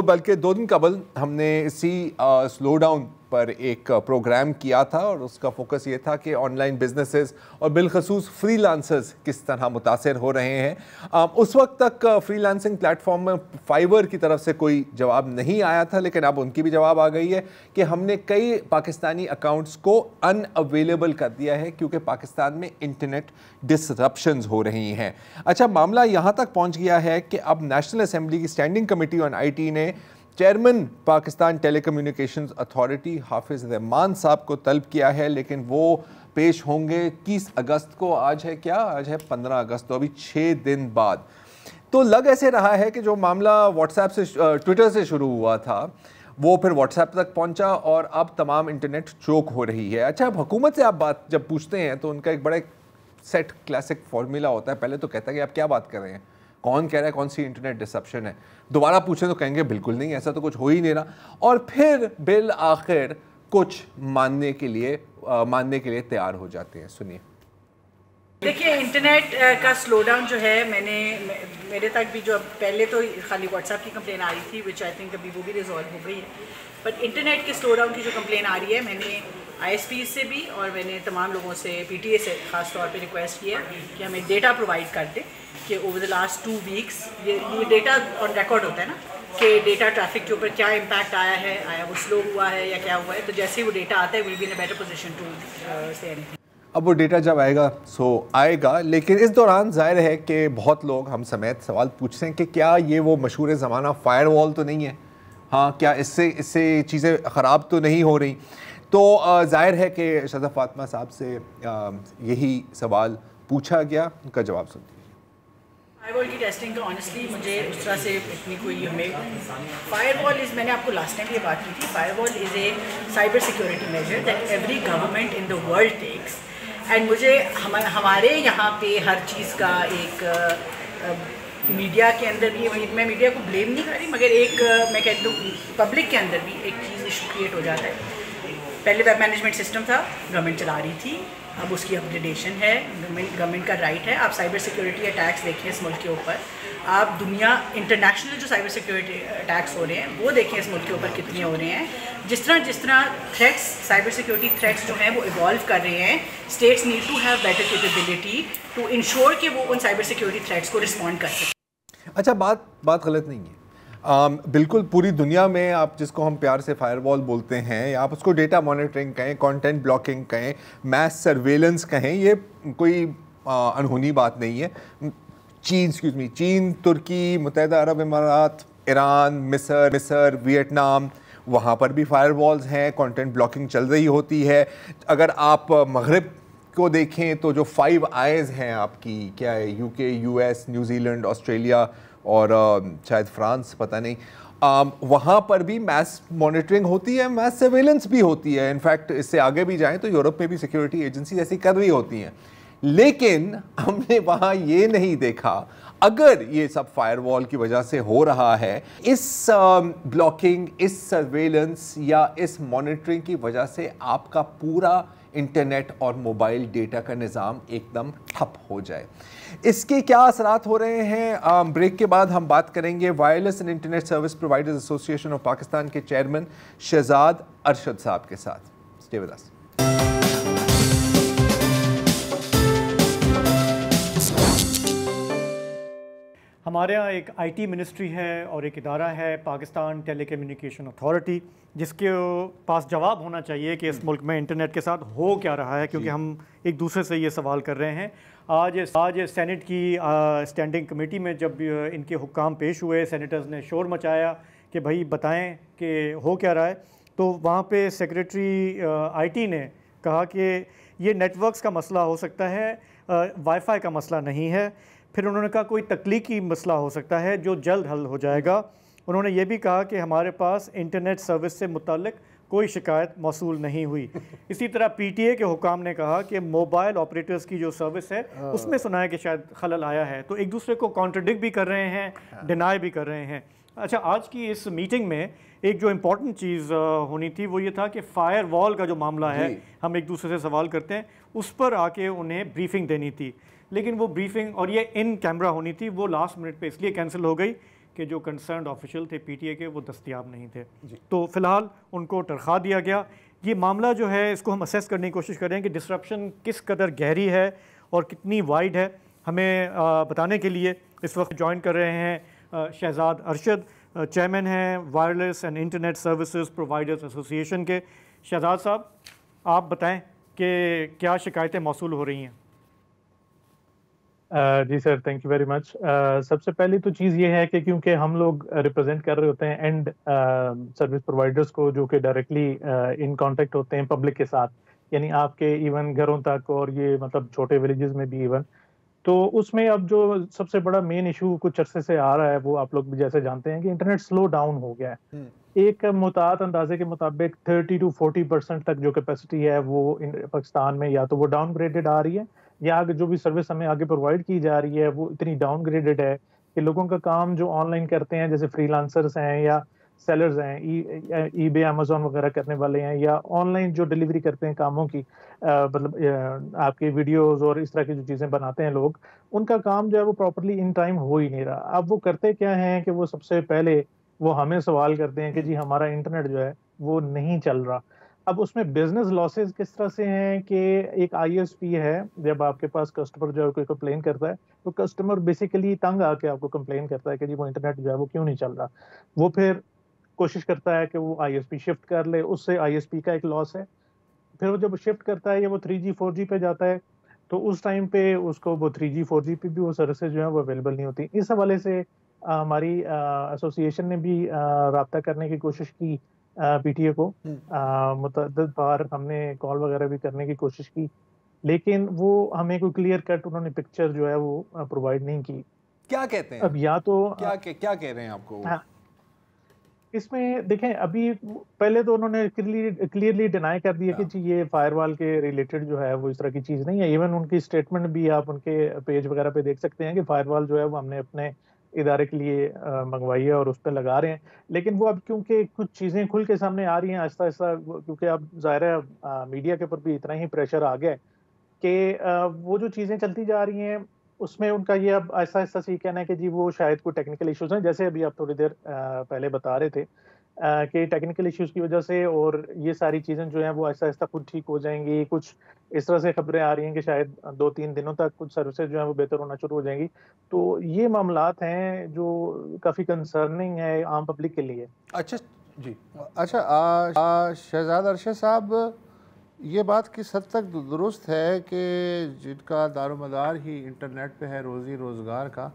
بلکہ 2 دن قبل ہم نے اسی سلو ڈاؤن پر ایک پروگرام کیا تھا، اور اس کا فوکس یہ تھا کہ آن لائن بزنسز اور بالخصوص فری لانسرز کس طرح متاثر ہو رہے ہیں. اس وقت تک فری لانسنگ پلیٹ فارم میں فائبر کی طرف سے کوئی جواب نہیں آیا تھا، لیکن اب ان کی بھی جواب آ گئی ہے کہ ہم نے کئی پاکستانی اکاؤنٹس کو ان اویلیبل کر دیا ہے کیونکہ پاکستان میں انٹرنیٹ ڈسرپشنز ہو رہی ہیں. اچھا، معاملہ یہاں تک پہنچ گیا ہے کہ اب نیشنل اسمبلی کی standing committee on I T نے چیئرمین پاکستان ٹیلی کمیونیکیشنز اتھارٹی حافظ رحمان صاحب کو طلب کیا ہے، لیکن وہ پیش ہوں گے 21 اگست کو. آج ہے 15 اگست، تو ابھی 6 دن بعد. تو لگ ایسے رہا ہے کہ جو معاملہ واٹس ایپ سے ٹویٹر سے شروع ہوا تھا وہ پھر واٹس ایپ تک پہنچا، اور اب تمام انٹرنیٹ چوک ہو رہی ہے. اچھا، اب حکومت سے آپ بات جب پوچھتے ہیں تو ان کا ایک بڑا سیٹ کلاسک فارمولا ہوتا ہے. پہلے تو کہتا ہے کہ آپ کیا بات کر رہے ہیں، کون کہہ رہا ہے کون سی انٹرنیٹ ڈسرپشن ہے. دوبارہ پوچھیں تو کہیں گے بالکل نہیں، ایسا تو کچھ ہو ہی نہیں رہا. اور پھر بالآخر کچھ ماننے کے لیے تیار ہو جاتے ہیں. سنیے. دیکھیے، انٹرنیٹ کا سلو ڈاؤن جو ہے، میرے تک بھی جو پہلے تو خالی واٹس ایپ کی کمپلین آ رہی تھی، وچ آئی تھنک ابھی وہ بھی ریزالو ہو گئی ہے. بٹ انٹرنیٹ کے سلو ڈاؤن کی جو کمپلین آ رہی ہے، میں نے آئی ایس پی سے بھی اور میں نے تمام لوگوں سے پی ٹی اے سے خاص طور پہ ریکویسٹ کی ہے کہ ہمیں ڈیٹا پرووائڈ کر دیں کہ اوور دا لاسٹ 2 ویکس یہ ڈیٹا آن ریکارڈ ہوتا ہے نا، کہ ڈیٹا ٹریفک کے اوپر کیا امپیکٹ آیا وہ سلو ہوا ہے یا کیا ہوا ہے. تو جیسے ہی وہ ڈیٹا آتا ہے we'll be in a better position to say anything. اب وہ ڈیٹا جب آئے گا لیکن اس دوران ظاہر ہے کہ بہت لوگ ہم سمیت سوال پوچھتے ہیں کہ کیا یہ وہ مشہور زمانہ فائر وال تو نہیں ہے؟ ہاں، کیا اس سے چیزیں خراب تو نہیں ہو رہی؟ تو ظاہر ہے کہ شذا فاطمہ صاحب سے یہی سوال پوچھا گیا، ان کا جواب سنتے ہیں. فائر وال کی ٹیسٹنگ تو آنیسٹلی مجھے اس طرح سے اتنی کوئی فائر وال میں نے آپ کو لاسٹ ٹائم یہ بات کی تھی. Firewall is a cyber security measure that every government in the world takes. And مجھے ہمارے یہاں پہ ہر چیز کا ایک میڈیا کے اندر بھی، میں میڈیا کو بلیم نہیں کر رہی، مگر ایک میں کہتی ہوں پبلک کے اندر بھی ایک چیز ایشو کریٹ ہو جاتا ہے. پہلے ویب مینجمنٹ سسٹم تھا، گورنمنٹ چلا رہی تھی، اب اس کی اپگریڈیشن ہے، گورنمنٹ کا رائٹ ہے. آپ سائبر سیکورٹی اٹیکس دیکھیں اس ملک کے اوپر، آپ دنیا انٹرنیشنل جو سائبر سیکورٹی اٹیکس ہو رہے ہیں وہ دیکھیں اس ملک کے اوپر کتنے ہو رہے ہیں. جس طرح تھریٹس، سائبر سیکورٹی تھریٹس جو ہیں وہ ایوالو کر رہے ہیں، states need to have better capability to ensure کہ وہ ان سائبر سیکورٹی تھریٹس کو رسپونڈ کر سکیں. اچھا، بات غلط نہیں ہے. بالکل پوری دنیا میں آپ جس کو ہم پیار سے فائر وال بولتے ہیں، یا آپ اس کو ڈیٹا مانیٹرنگ کہیں، کانٹینٹ بلاکنگ کہیں، میس سرویلنس کہیں، یہ کوئی انہونی بات نہیں ہے. چین، ترکی، متحدہ عرب امارات، ایران، مصر، ویتنام، وہاں پر بھی فائر والز ہیں، کانٹینٹ بلاکنگ چل رہی ہوتی ہے. اگر آپ مغرب کو دیکھیں تو جو 5 آئیز ہیں آپ کی، کیا ہے، یو کے، U S, New Zealand, Australia اور شاید فرانس، پتہ نہیں، وہاں پر بھی میس مانیٹرنگ ہوتی ہے، میس سرویلنس بھی ہوتی ہے. انفیکٹ اس سے آگے بھی جائیں تو یورپ میں بھی سیکورٹی ایجنسیز ایسی کر رہی ہوتی ہیں. لیکن ہم نے وہاں یہ نہیں دیکھا، اگر یہ سب فائر وال کی وجہ سے ہو رہا ہے، اس بلاکنگ، اس سرویلنس یا اس مانیٹرنگ کی وجہ سے آپ کا پورا انٹرنیٹ اور موبائل ڈیٹا کا نظام ایک دم ٹھپ ہو جائے. اس کے کیا اثرات ہو رہے ہیں؟ بریک کے بعد ہم بات کریں گے wireless and internet service providers ایسوسی ایشن آف پاکستان کے چیئرمین شہزاد ارشد صاحب کے ساتھ. Stay with us. ہمارے یہاں ایک آئی ٹی منسٹری ہے اور ایک ادارہ ہے پاکستان ٹیلی کمیونیکیشن اتھارٹی، جس کے پاس جواب ہونا چاہیے کہ اس ملک میں انٹرنیٹ کے ساتھ ہو کیا رہا ہے، کیونکہ ہم ایک دوسرے سے یہ سوال کر رہے ہیں. آج سینٹ کی اسٹینڈنگ کمیٹی میں جب ان کے حکام پیش ہوئے، سینیٹرز نے شور مچایا کہ بھائی بتائیں کہ ہو کیا رہا ہے، تو وہاں پہ سیکریٹری آئی ٹی نے کہا کہ یہ نیٹ ورکس کا مسئلہ ہو سکتا ہے، وائی فائی کا مسئلہ نہیں ہے. پھر انہوں نے کہا کوئی تخلیقی مسئلہ ہو سکتا ہے جو جلد حل ہو جائے گا. انہوں نے یہ بھی کہا کہ ہمارے پاس انٹرنیٹ سروس سے متعلق کوئی شکایت موصول نہیں ہوئی. اسی طرح پی ٹی اے کے حکام نے کہا کہ موبائل آپریٹرز کی جو سروس ہے اس میں سنا ہے کہ شاید خلل آیا ہے. تو ایک دوسرے کو کانٹرڈکٹ بھی کر رہے ہیں، ڈینائی بھی کر رہے ہیں. اچھا، آج کی اس میٹنگ میں ایک جو امپورٹنٹ چیز ہونی تھی وہ یہ تھا کہ فائر وال کا جو معاملہ ہے، ہم ایک دوسرے سے سوال کرتے ہیں، اس پر آ کے انہیں بریفنگ دینی تھی. لیکن وہ بریفنگ اور یہ ان کیمرہ ہونی تھی، وہ لاسٹ منٹ پہ اس لیے کینسل ہو گئی کہ جو کنسرنڈ آفیشیل تھے پی ٹی اے کے وہ دستیاب نہیں تھے. تو فی الحال ان کو تنخواہ دیا گیا. یہ معاملہ جو ہے اس کو ہم اسیس کرنے کی کوشش کریں کہ ڈسرپشن کس قدر گہری ہے اور کتنی وائڈ ہے. ہمیں بتانے کے لیے اس وقت جوائن کر رہے ہیں شہزاد ارشد، چیئرمین ہیں wireless and internet services providers ایسوسی ایشن کے. شہزاد صاحب، آپ بتائیں کہ کیا شکایتیں موصول ہو رہی ہیں؟ جی سر، تھینک یو ویری مچ. سب سے پہلی تو چیز یہ ہے کہ کیونکہ ہم لوگ ریپرزینٹ کر رہے ہوتے ہیں اینڈ سروس پرووائڈرز کو جو کہ ڈائریکٹلی ان کانٹیکٹ ہوتے ہیں پبلک کے ساتھ، یعنی آپ کے ایون گھروں تک اور یہ مطلب چھوٹے ولیجز میں بھی ایون. تو اس میں اب جو سب سے بڑا مین ایشو کچھ عرصے سے آ رہا ہے وہ آپ لوگ بھی جیسے جانتے ہیں کہ انٹرنیٹ سلو ڈاؤن ہو گیا ہے. ایک متعارف اندازے کے مطابق 30 to 40% تک جو کیپیسٹی ہے وہ پاکستان میں یا تو وہ ڈاؤن گریڈڈ آ رہی ہے، یا جو بھی سروس ہمیں آگے پرووائڈ کی جا رہی ہے وہ اتنی ڈاؤن گریڈڈ ہے کہ لوگوں کا کام جو آن لائن کرتے ہیں جیسے فری لانسرز ہیں یا سیلرز ہیں، ای بے امیزون وغیرہ کرنے والے ہیں، یا آن لائن جو ڈیلیوری کرتے ہیں کاموں کی، مطلب آپ کی ویڈیوز اور اس طرح کی جو چیزیں بناتے ہیں لوگ، ان کا کام جو ہے وہ پراپرلی ان ٹائم ہو ہی نہیں رہا. اب وہ کرتے کیا ہیں کہ وہ سب سے پہلے وہ ہمیں سوال کرتے ہیں کہ جی ہمارا انٹرنیٹ جو ہے وہ نہیں چل رہا. اب اس میں بزنس لاسز کس طرح سے ہیں کہ ایک آئی ایس پی ہے، جب آپ کے پاس کسٹمر جو ہے کوئی کمپلین کرتا ہے تو کسٹمر بیسیکلی تنگ آ کے آپ کو کمپلین کرتا ہے کہ جی وہ انٹرنیٹ جو ہے وہ کیوں نہیں چل رہا. وہ پھر کوشش کرتا ہے کہ وہ آئی ایس پی شفٹ کر لے، اس سے آئی ایس پی کا ایک لاس ہے. پھر وہ جب شفٹ کرتا ہے یا وہ 3G 4G پہ جاتا ہے تو اس ٹائم پہ اس کو وہ 3G 4G پہ بھی وہ سروسز جو ہیں وہ اویلیبل نہیں ہوتی. اس حوالے سے ہماری ایسوسی ایشن نے بھی رابطہ کرنے کی کوشش کی پی ٹی اے کو، متعدد بار ہم نے کال وغیرہ بھی کرنے کی کوشش کی، لیکن وہ ہمیں کوئی کلیئر کٹ انہوں نے پکچر جو ہے وہ پرووائڈ نہیں کی. کیا کہتے ہیں اب یا تو کیا کہہ رہے ہیں آپ کو؟ اس میں دیکھیں، ابھی پہلے تو انہوں نے کلیئرلی ڈینائی کر دیا کہ جی یہ فائر وال کے ریلیٹڈ جو ہے وہ اس طرح کی چیز نہیں ہے. ایون ان کی اسٹیٹمنٹ بھی آپ ان کے پیج وغیرہ پہ دیکھ سکتے ہیں کہ فائر وال جو ہے وہ ہم نے اپنے ادارے کے لیے منگوائی ہے اور اس پہ لگا رہے ہیں. لیکن وہ اب کیونکہ کچھ چیزیں کھل کے سامنے آ رہی ہیں آہستہ آہستہ، کیونکہ اب ظاہر ہے میڈیا کے اوپر بھی اتنا ہی پریشر آ گیا ہے کہ وہ جو چیزیں چلتی جا رہی ہیں اس میں ان کا یہ اب آہستہ آہستہ سے کہنا ہے کہ جی وہ شاید کوئی ٹیکنیکل ایشوز ہیں، جیسے ابھی آپ تھوڑی دیر پہلے بتا رہے تھے کہ ٹیکنیکل ایشوز کی وجہ سے اور یہ ساری چیزیں جو ہیں وہ آہستہ آہستہ خود ٹھیک ہو جائیں گی. کچھ اس طرح سے خبریں آ رہی ہیں کہ شاید 2-3 دنوں تک کچھ سروسز جو ہیں وہ بہتر ہونا شروع ہو جائیں گی. تو یہ معاملات ہیں جو کافی کنسرننگ ہے عام پبلک کے لیے. اچھا جی، اچھا شہزاد ارشد صاحب، یہ بات کس حد تک درست ہے کہ جن کا دار و مدار ہی انٹرنیٹ پہ ہے، روزی روزگار کا،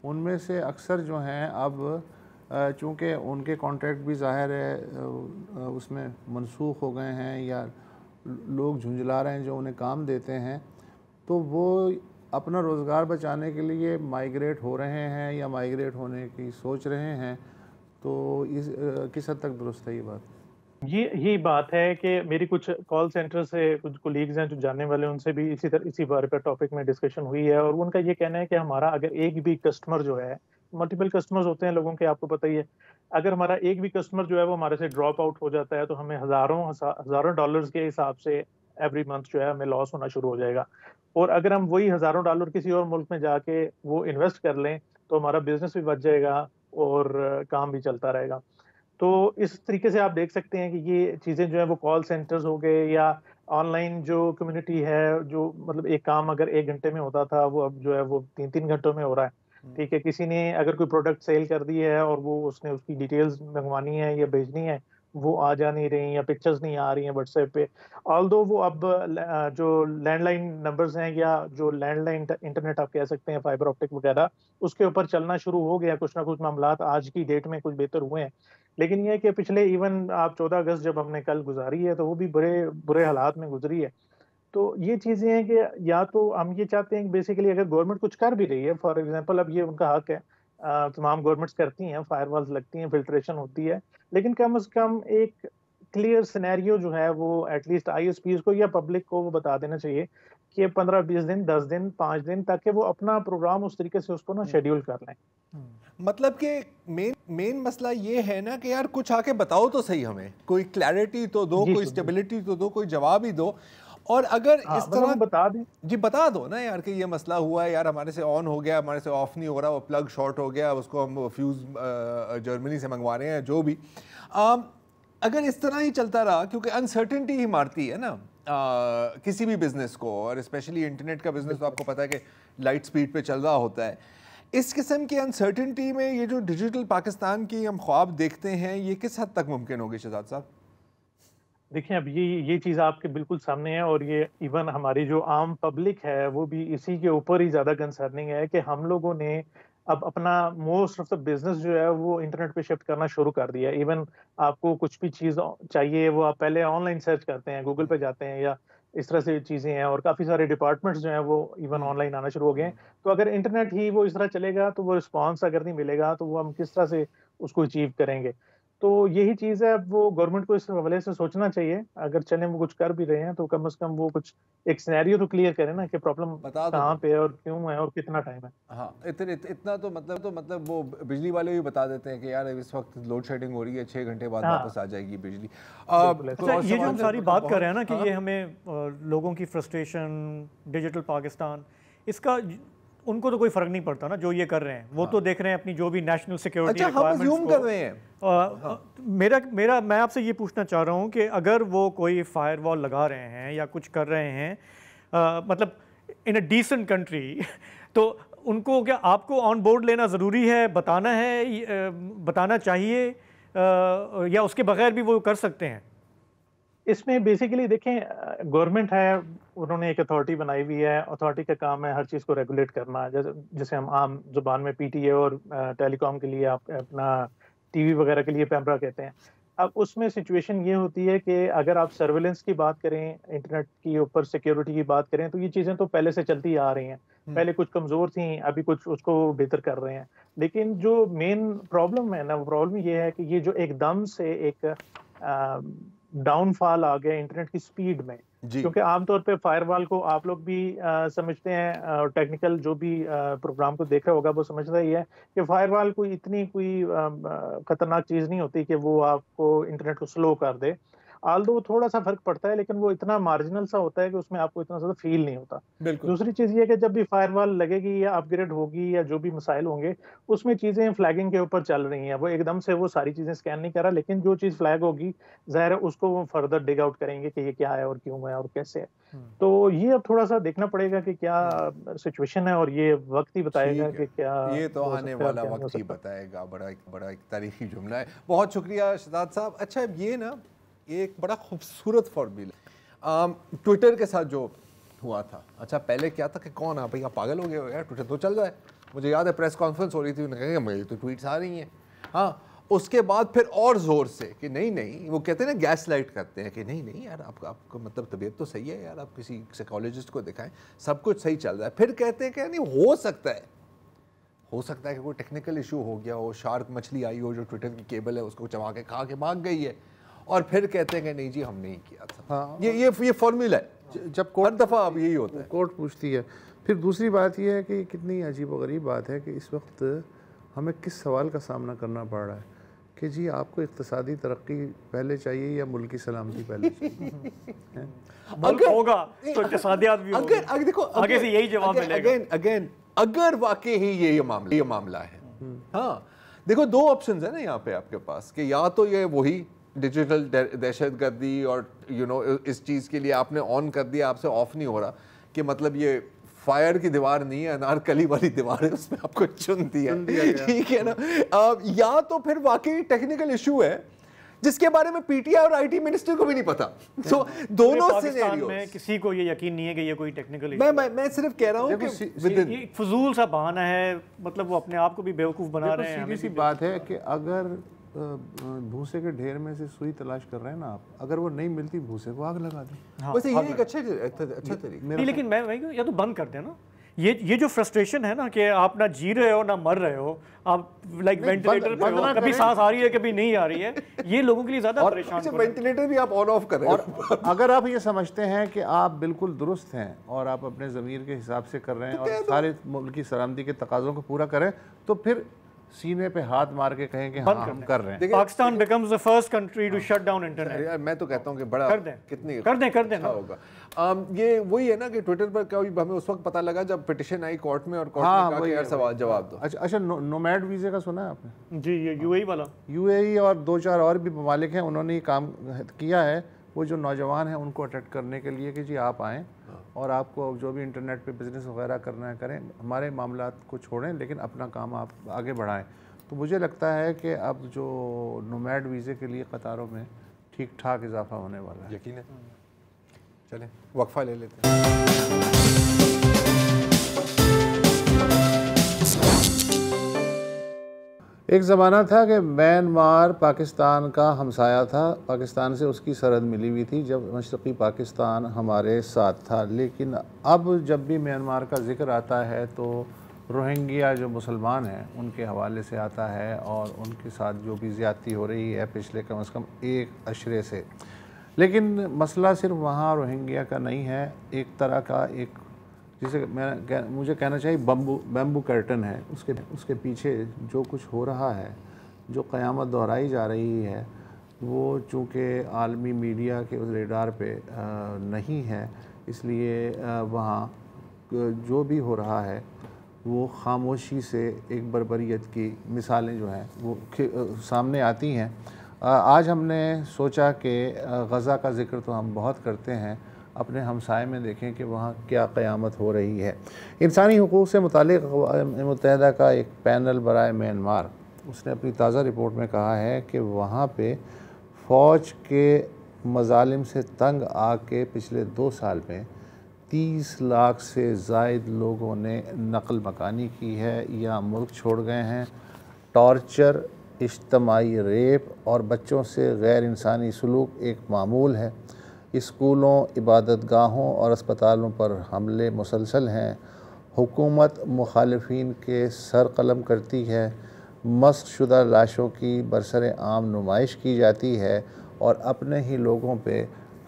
ان میں سے اکثر جو ہیں اب چونکہ ان کے کانٹریکٹ بھی ظاہر ہے اس میں منسوخ ہو گئے ہیں یا لوگ جھنجھلا رہے ہیں جو انہیں کام دیتے ہیں، تو وہ اپنا روزگار بچانے کے لیے مائیگریٹ ہو رہے ہیں یا مائیگریٹ ہونے کی سوچ رہے ہیں. تو کس حد تک درست ہے یہ بات؟ یہی بات ہے کہ میری کچھ کال سینٹر سے کچھ کولیگز ہیں جو جاننے والے، ان سے بھی اسی بارے پر ٹاپک میں ڈسکشن ہوئی ہے، اور ان کا یہ کہنا ہے کہ ہمارا اگر ایک بھی کسٹمر جو ہے، ملٹیپل کسٹمرز ہوتے ہیں لوگوں کے، آپ کو پتہ ہی ہے، اگر ہمارا ایک بھی کسٹمر جو ہے وہ ہمارے سے ڈراپ آؤٹ ہو جاتا ہے تو ہمیں ہزاروں ڈالرز کے حساب سے ایوری منتھ جو ہے ہمیں لاس ہونا شروع ہو جائے گا. اور اگر ہم وہی ہزاروں ڈالر کسی اور ملک میں جا کے وہ انویسٹ کر لیں تو ہمارا بزنس بھی بچ جائے گا اور کام بھی چلتا رہے گا. تو اس طریقے سے آپ دیکھ سکتے ہیں کہ یہ چیزیں جو ہیں وہ کال سینٹرز ہو گئے یا آن لائن جو کمیونٹی ہے، جو مطلب ایک کام اگر 1 گھنٹے میں ہوتا تھا وہ اب جو ہے وہ 3 گھنٹوں میں ہو رہا ہے. ٹھیک ہے, کسی نے اگر کوئی پروڈکٹ سیل کر دی ہے اور وہ اس نے اس کی ڈیٹیلز منگوانی ہے یا بھیجنی ہے, وہ آ جا نہیں رہی یا پکچرز نہیں آ رہی ہیں واٹس ایپ پہ. آلدو وہ اب جو لینڈ لائن نمبرز ہیں یا جو لینڈ لائن انٹرنیٹ آپ کہہ سکتے ہیں, فائبر آپٹک وغیرہ, اس کے اوپر چلنا شروع ہو گیا. کچھ نہ کچھ معاملات آج کی ڈیٹ میں کچھ بہتر ہوئے ہیں, لیکن یہ کہ پچھلے ایون آپ 14 اگست جب ہم نے کل گزاری ہے تو وہ بھی برے حالات میں گزری ہے. تو یہ چیزیں ہیں کہ یا تو ہم یہ چاہتے ہیں کہ بیسیکلی اگر گورنمنٹ کچھ کر بھی رہی ہے, فار ایگزامپل اب یہ ان کا حق ہے, تمام گورنمنٹس کرتی ہیں, فائر والز لگتی ہیں, فلٹریشن ہوتی ہے, لیکن کم از کم ایک کلیئر سینیریو جو ہے وہ at least I S Ps کو یا پبلک کو وہ بتا دینا چاہیے کہ 15-20 دن, 10 دن, 5 دن, تاکہ وہ اپنا پروگرام اس طریقے سے اس کو نا شیڈیول کر لیں. مطلب کہ مین مسئلہ یہ ہے نا کہ یار کچھ آ کے بتاؤ تو صحیح, ہمیں کوئی کلیئرٹی تو دو, کوئی اسٹیبلٹی تو دو, کوئی جواب ہی دو. اور اگر اس طرح بتا دیں, جی بتا دو نا یار کہ یہ مسئلہ ہوا ہے یار, ہمارے سے آن ہو گیا, ہمارے سے آف نہیں ہو رہا, وہ پلگ شارٹ ہو گیا, اس کو ہم فیوز جرمنی سے منگوا رہے ہیں, جو بھی. اگر اس طرح ہی چلتا رہا, کیونکہ انسرٹنٹی ہی مارتی ہے نا کسی بھی بزنس کو, اور اسپیشلی انٹرنیٹ کا بزنس تو آپ کو پتہ ہے کہ لائٹ سپیڈ پہ چل رہا ہوتا ہے. اس قسم کی انسرٹنٹی میں یہ جو ڈیجیٹل پاکستان کی ہم خواب دیکھتے ہیں, یہ کس حد تک ممکن ہوگی شہزاد صاحب؟ دیکھیں اب یہ چیز آپ کے بالکل سامنے ہے, اور یہ ایون ہماری جو عام پبلک ہے وہ بھی اسی کے اوپر ہی زیادہ کنسرننگ ہے کہ ہم لوگوں نے اب اپنا موسٹ آف دا بزنس جو ہے وہ انٹرنیٹ پہ شفٹ کرنا شروع کر دیا. ایون آپ کو کچھ بھی چیز چاہیے وہ آپ پہلے آن لائن سرچ کرتے ہیں, گوگل پہ جاتے ہیں یا اس طرح سے چیزیں ہیں, اور کافی سارے ڈپارٹمنٹس جو ہیں وہ ایون آن لائن آنا شروع ہو گئے ہیں. تو اگر انٹرنیٹ ہی وہ اس طرح چلے گا تو وہ رسپانس اگر نہیں ملے گا تو وہ ہم کس طرح سے اس کو اچیو کریں گے. تو یہی چیز ہے, اب وہ گورنمنٹ کو اس حوالے سے سوچنا چاہیے. اگر چلیں وہ کچھ کر بھی رہے ہیں تو کم از کم وہ کچھ ایک سینیریو تو کلیئر کریں نا کہ پرابلم کہاں پہ ہے اور کیوں ہے اور کتنا ٹائم ہے. ہاں اتنا تو مطلب وہ بجلی والے بھی بتا دیتے ہیں کہ یار اس وقت لوڈ شیڈنگ ہو رہی ہے, 6 گھنٹے بعد واپس آ جائے گی بجلی. یہ جو ہم ساری بات کر رہے ہیں نا کہ یہ ہمیں لوگوں کی فرسٹریشن, ڈیجیٹل پاکستان, اس کا ان کو تو کوئی فرق نہیں پڑتا نا جو یہ کر رہے ہیں. وہ تو دیکھ رہے ہیں اپنی جو بھی نیشنل سیکیورٹی ریکوائرمنٹس. میں آپ سے یہ پوچھنا چاہ رہا ہوں کہ اگر وہ کوئی فائر وال لگا رہے ہیں یا کچھ کر رہے ہیں, مطلب ان اے ڈیسنٹ کنٹری, تو ان کو کیا آپ کو آن بورڈ لینا ضروری ہے, بتانا چاہیے, یا اس کے بغیر بھی وہ کر سکتے ہیں؟ اس میں بیسیکلی دیکھیں گورنمنٹ ہے, انہوں نے ایک اتھارٹی بنائی ہوئی ہے, اتھارٹی کا کام ہے ہر چیز کو ریگولیٹ کرنا, جیسے ہم عام زبان میں پی ٹی اے اور ٹیلی کام کے لیے آپ اپنا ٹی وی وغیرہ کے لیے پیمرا کہتے ہیں. اب اس میں سچویشن یہ ہوتی ہے کہ اگر آپ سرویلنس کی بات کریں, انٹرنیٹ کے اوپر سیکیورٹی کی بات کریں, تو یہ چیزیں تو پہلے سے چلتی آ رہی ہیں. پہلے کچھ کمزور تھیں, ابھی کچھ اس کو بہتر کر رہے ہیں. لیکن جو مین پرابلم ہے نا, وہ پرابلم یہ ہے کہ یہ جو ایک دم سے ایک ڈاؤن فال آ گیا انٹرنیٹ کی سپیڈ میں, کیونکہ عام طور پہ فائر وال کو آپ لوگ بھی سمجھتے ہیں, اور ٹیکنیکل جو بھی پروگرام کو دیکھ رہا ہوگا وہ سمجھتا ہی ہے کہ فائر وال کوئی اتنی کوئی خطرناک چیز نہیں ہوتی کہ وہ آپ کو انٹرنیٹ کو سلو کر دے. آلدو تھوڑا سا فرق پڑتا ہے, لیکن وہ اتنا مارجنل سا ہوتا ہے کہ اس میں آپ کو اتنا زیادہ فیل نہیں ہوتا. دوسری چیز یہ کہ جب بھی فائر وال لگے گی یا اپ گریڈ ہوگی یا جو بھی مسائل ہوں گے, اس میں چیزیں فلیگنگ کے اوپر چل رہی ہیں. وہ ایک دم سے وہ ساری چیزیں اسکین نہیں کر رہا, لیکن جو چیز فلیگ ہوگی ظاہر ہے اس کو وہ فردر ڈگ آؤٹ کریں گے کہ یہ کیا ہے اور کیوں ہے اور کیسے ہے. تو یہ اب تھوڑا سا دیکھنا پڑے گا کہ کیا سچویشن ہے, اور یہ وقت ہی بتائے گا کہ کیا. یہ تو آنے والا وقت ہی بتائے گا. بڑا ایک تاریخی جملہ ہے. بہت شکریہ شہزاد صاحب. اچھا یہ نا ایک بڑا خوبصورت فارمولا ٹویٹر کے ساتھ جو ہوا تھا. اچھا پہلے کیا تھا کہ کون ہے بھائی, آپ پاگل ہو گئے ہو یار, ٹویٹر تو چل رہا ہے. مجھے یاد ہے پریس کانفرنس ہو رہی تھی, انہوں نے کہا کہ مجھے تو ٹویٹس آ رہی ہیں. ہاں اس کے بعد پھر اور زور سے کہ نہیں, وہ کہتے ہیں نا گیس لائٹ کرتے ہیں کہ نہیں یار آپ کو مطلب طبیعت تو صحیح ہے یار, آپ کسی سائیکالوجسٹ کو دکھائیں, سب کچھ صحیح چل رہا ہے. پھر کہتے ہیں کہ نہیں ہو سکتا ہے کہ کوئی ٹیکنیکل ایشو ہو گیا ہو, شارک مچھلی آئی ہو جو ٹویٹر کی کیبل ہے اس کو چبا کے کھا کے بھاگ گئی ہے, اور پھر کہتے ہیں کہ نہیں جی ہم نہیں کیا تھا. یہ فارمولا ہے, جب ہر دفعہ اب یہی ہوتا ہے, کورٹ پوچھتی ہے. پھر دوسری بات یہ ہے کہ کتنی عجیب و غریب بات ہے کہ اس وقت ہمیں کس سوال کا سامنا کرنا پڑ رہا ہے کہ جی آپ کو اقتصادی ترقی پہلے چاہیے یا ملکی سلامتی پہلے چاہیے. اگر ہوگا تو اقتصادیات بھی ہوگا. اگر دیکھو آگے سے یہی جواب ملے گا. اگین اگر واقعی ہی یہ معاملہ ہے, ہاں دیکھو دو آپشنز ہیں نا یہاں پہ آپ کے پاس, کہ یا تو یہ وہی ڈیجیٹل دہشت گردی اور اس چیز کے لیے آپ نے آن کر دیا, آپ سے آف نہیں ہو رہا, کہ مطلب یہ فائر کی دیوار نہیں ہے, انارکلی والی دیوار ہے, اس میں آپ کو چن دیا, ٹھیک ہے نا. یا تو پھر واقعی ٹیکنیکل ایشو ہے جس کے بارے میں پی ٹی آئی اور آئی ٹی منسٹر کو بھی نہیں پتا. تو دونوں پاکستان میں کسی کو یہ یقین نہیں ہے کہ یہ کوئی ٹیکنیکل ایشو ہے. میں صرف کہہ رہا ہوں کہ یہ فضول سا بہانہ ہے, مطلب وہ اپنے آپ کو بھی بیوقوف بنا رہے ہیں. سیدھی سی بات ہے کہ اگر بھوسے کے ڈھیر میں سے سوئی تلاش کر رہے ہیں نا آپ, اگر وہ نہیں ملتی بھوسے کو آگ لگا دیں. ویسے یہ ایک اچھا طریقہ نہیں, لیکن میں وہی کہوں, یا تو بند کر دیں نا. یہ جو فرسٹریشن ہے نا کہ آپ نہ جی رہے ہو نہ مر رہے ہو, آپ لائک وینٹیلیٹر پہ ہو, کبھی سانس آ رہی ہے کبھی نہیں آ رہی ہے, یہ لوگوں کے لیے زیادہ پریشان کر. وینٹیلیٹر بھی آپ آن آف کر رہے ہیں. اور اگر آپ یہ سمجھتے ہیں کہ آپ بالکل درست ہیں اور آپ اپنے ضمیر کے حساب سے کر رہے ہیں اور سارے ملک کی سلامتی کے تقاضوں کو پورا کریں, تو پھر سینے پہ ہاتھ مار کے کہیں کہ ہاں ہم کر رہے ہیں. Pakistan becomes the first country to shut down internet. میں تو کہتا ہوں کہ بڑا کتنی کر دیں ہوگا. یہ وہی ہے نا کہ ٹویٹر پر ہمیں اس وقت پتہ لگا جب پٹیشن آئی کورٹ میں, اور کورٹ نے کہا کہ یار سوال جواب دو. اچھا, نومیڈ ویزے کا سنا ہے آپ نے؟ جی, یہ یو اے ای والا. یو اے ای اور 2-4 اور بھی ممالک ہیں, انہوں نے یہ کام کیا ہے. وہ جو نوجوان ہیں ان کو اٹیکٹ کرنے کے لیے کہ جی آپ آئیں اور آپ کو جو بھی انٹرنیٹ پہ بزنس وغیرہ کرنا ہے کریں, ہمارے معاملات کو چھوڑیں لیکن اپنا کام آپ آگے بڑھائیں. تو مجھے لگتا ہے کہ اب جو نومیڈ ویزے کے لیے قطاروں میں ٹھیک ٹھاک اضافہ ہونے والا ہے. یقین ہے. چلیں وقفہ لے لیتے ہیں. ایک زمانہ تھا کہ میانمار پاکستان کا ہمسایہ تھا, پاکستان سے اس کی سرحد ملی ہوئی تھی جب مشرقی پاکستان ہمارے ساتھ تھا. لیکن اب جب بھی میانمار کا ذکر آتا ہے تو روہنگیا جو مسلمان ہیں ان کے حوالے سے آتا ہے, اور ان کے ساتھ جو بھی زیادتی ہو رہی ہے پچھلے کم از کم 1 عشرے سے. لیکن مسئلہ صرف وہاں روہنگیا کا نہیں ہے, ایک طرح کا ایک جسے مجھے کہنا چاہیے بیمبو کرٹن ہے. اس کے پیچھے جو کچھ ہو رہا ہے, جو قیامت دہرائی جا رہی ہے, وہ چونکہ عالمی میڈیا کے اس ریڈار پہ نہیں ہے, اس لیے وہاں جو بھی ہو رہا ہے وہ خاموشی سے ایک بربریت کی مثالیں جو ہیں وہ سامنے آتی ہیں. آج ہم نے سوچا کہ غزہ کا ذکر تو ہم بہت کرتے ہیں, اپنے ہمسائے میں دیکھیں کہ وہاں کیا قیامت ہو رہی ہے. انسانی حقوق سے متعلق اقوام متحدہ کا ایک پینل برائے میانمار, اس نے اپنی تازہ رپورٹ میں کہا ہے کہ وہاں پہ فوج کے مظالم سے تنگ آ کے پچھلے 2 سال میں 30 لاکھ سے زائد لوگوں نے نقل مکانی کی ہے یا ملک چھوڑ گئے ہیں. ٹارچر, اجتماعی ریپ اور بچوں سے غیر انسانی سلوک ایک معمول ہے. اسکولوں, عبادت گاہوں اور اسپتالوں پر حملے مسلسل ہیں. حکومت مخالفین کے سر قلم کرتی ہے. مسخ شدہ لاشوں کی برسر عام نمائش کی جاتی ہے اور اپنے ہی لوگوں پہ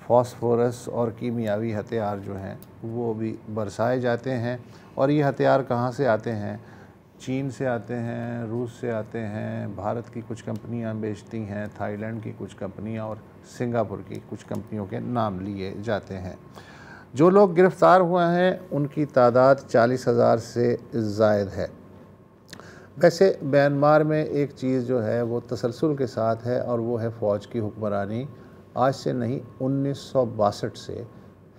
فاسفورس اور کیمیاوی ہتھیار جو ہیں وہ بھی برسائے جاتے ہیں. اور یہ ہتھیار کہاں سے آتے ہیں؟ چین سے آتے ہیں, روس سے آتے ہیں, بھارت کی کچھ کمپنیاں بیچتی ہیں, تھائی لینڈ کی کچھ کمپنیاں اور سنگاپور کی کچھ کمپنیوں کے نام لیے جاتے ہیں. جو لوگ گرفتار ہوئے ہیں ان کی تعداد 40,000 سے زائد ہے. ویسے میانمار میں ایک چیز جو ہے وہ تسلسل کے ساتھ ہے اور وہ ہے فوج کی حکمرانی. آج سے نہیں 1962 سے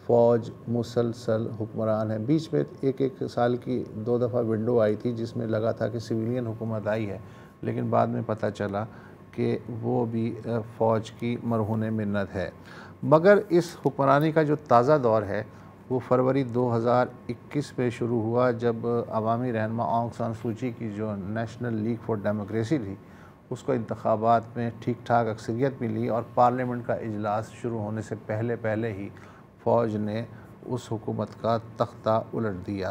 فوج مسلسل حکمران ہے. بیچ میں ایک سال کی 2 دفعہ ونڈو آئی تھی جس میں لگا تھا کہ سویلین حکومت آئی ہے, لیکن بعد میں پتہ چلا کہ وہ بھی فوج کی مرہون منت ہے. مگر اس حکمرانی کا جو تازہ دور ہے وہ فروری 2021 میں شروع ہوا جب عوامی رہنما آنگ سان سو چی کی جو نیشنل لیگ فار ڈیموکریسی تھی اس کو انتخابات میں ٹھیک ٹھاک اکثریت ملی اور پارلیمنٹ کا اجلاس شروع ہونے سے پہلے ہی فوج نے اس حکومت کا تختہ الٹ دیا.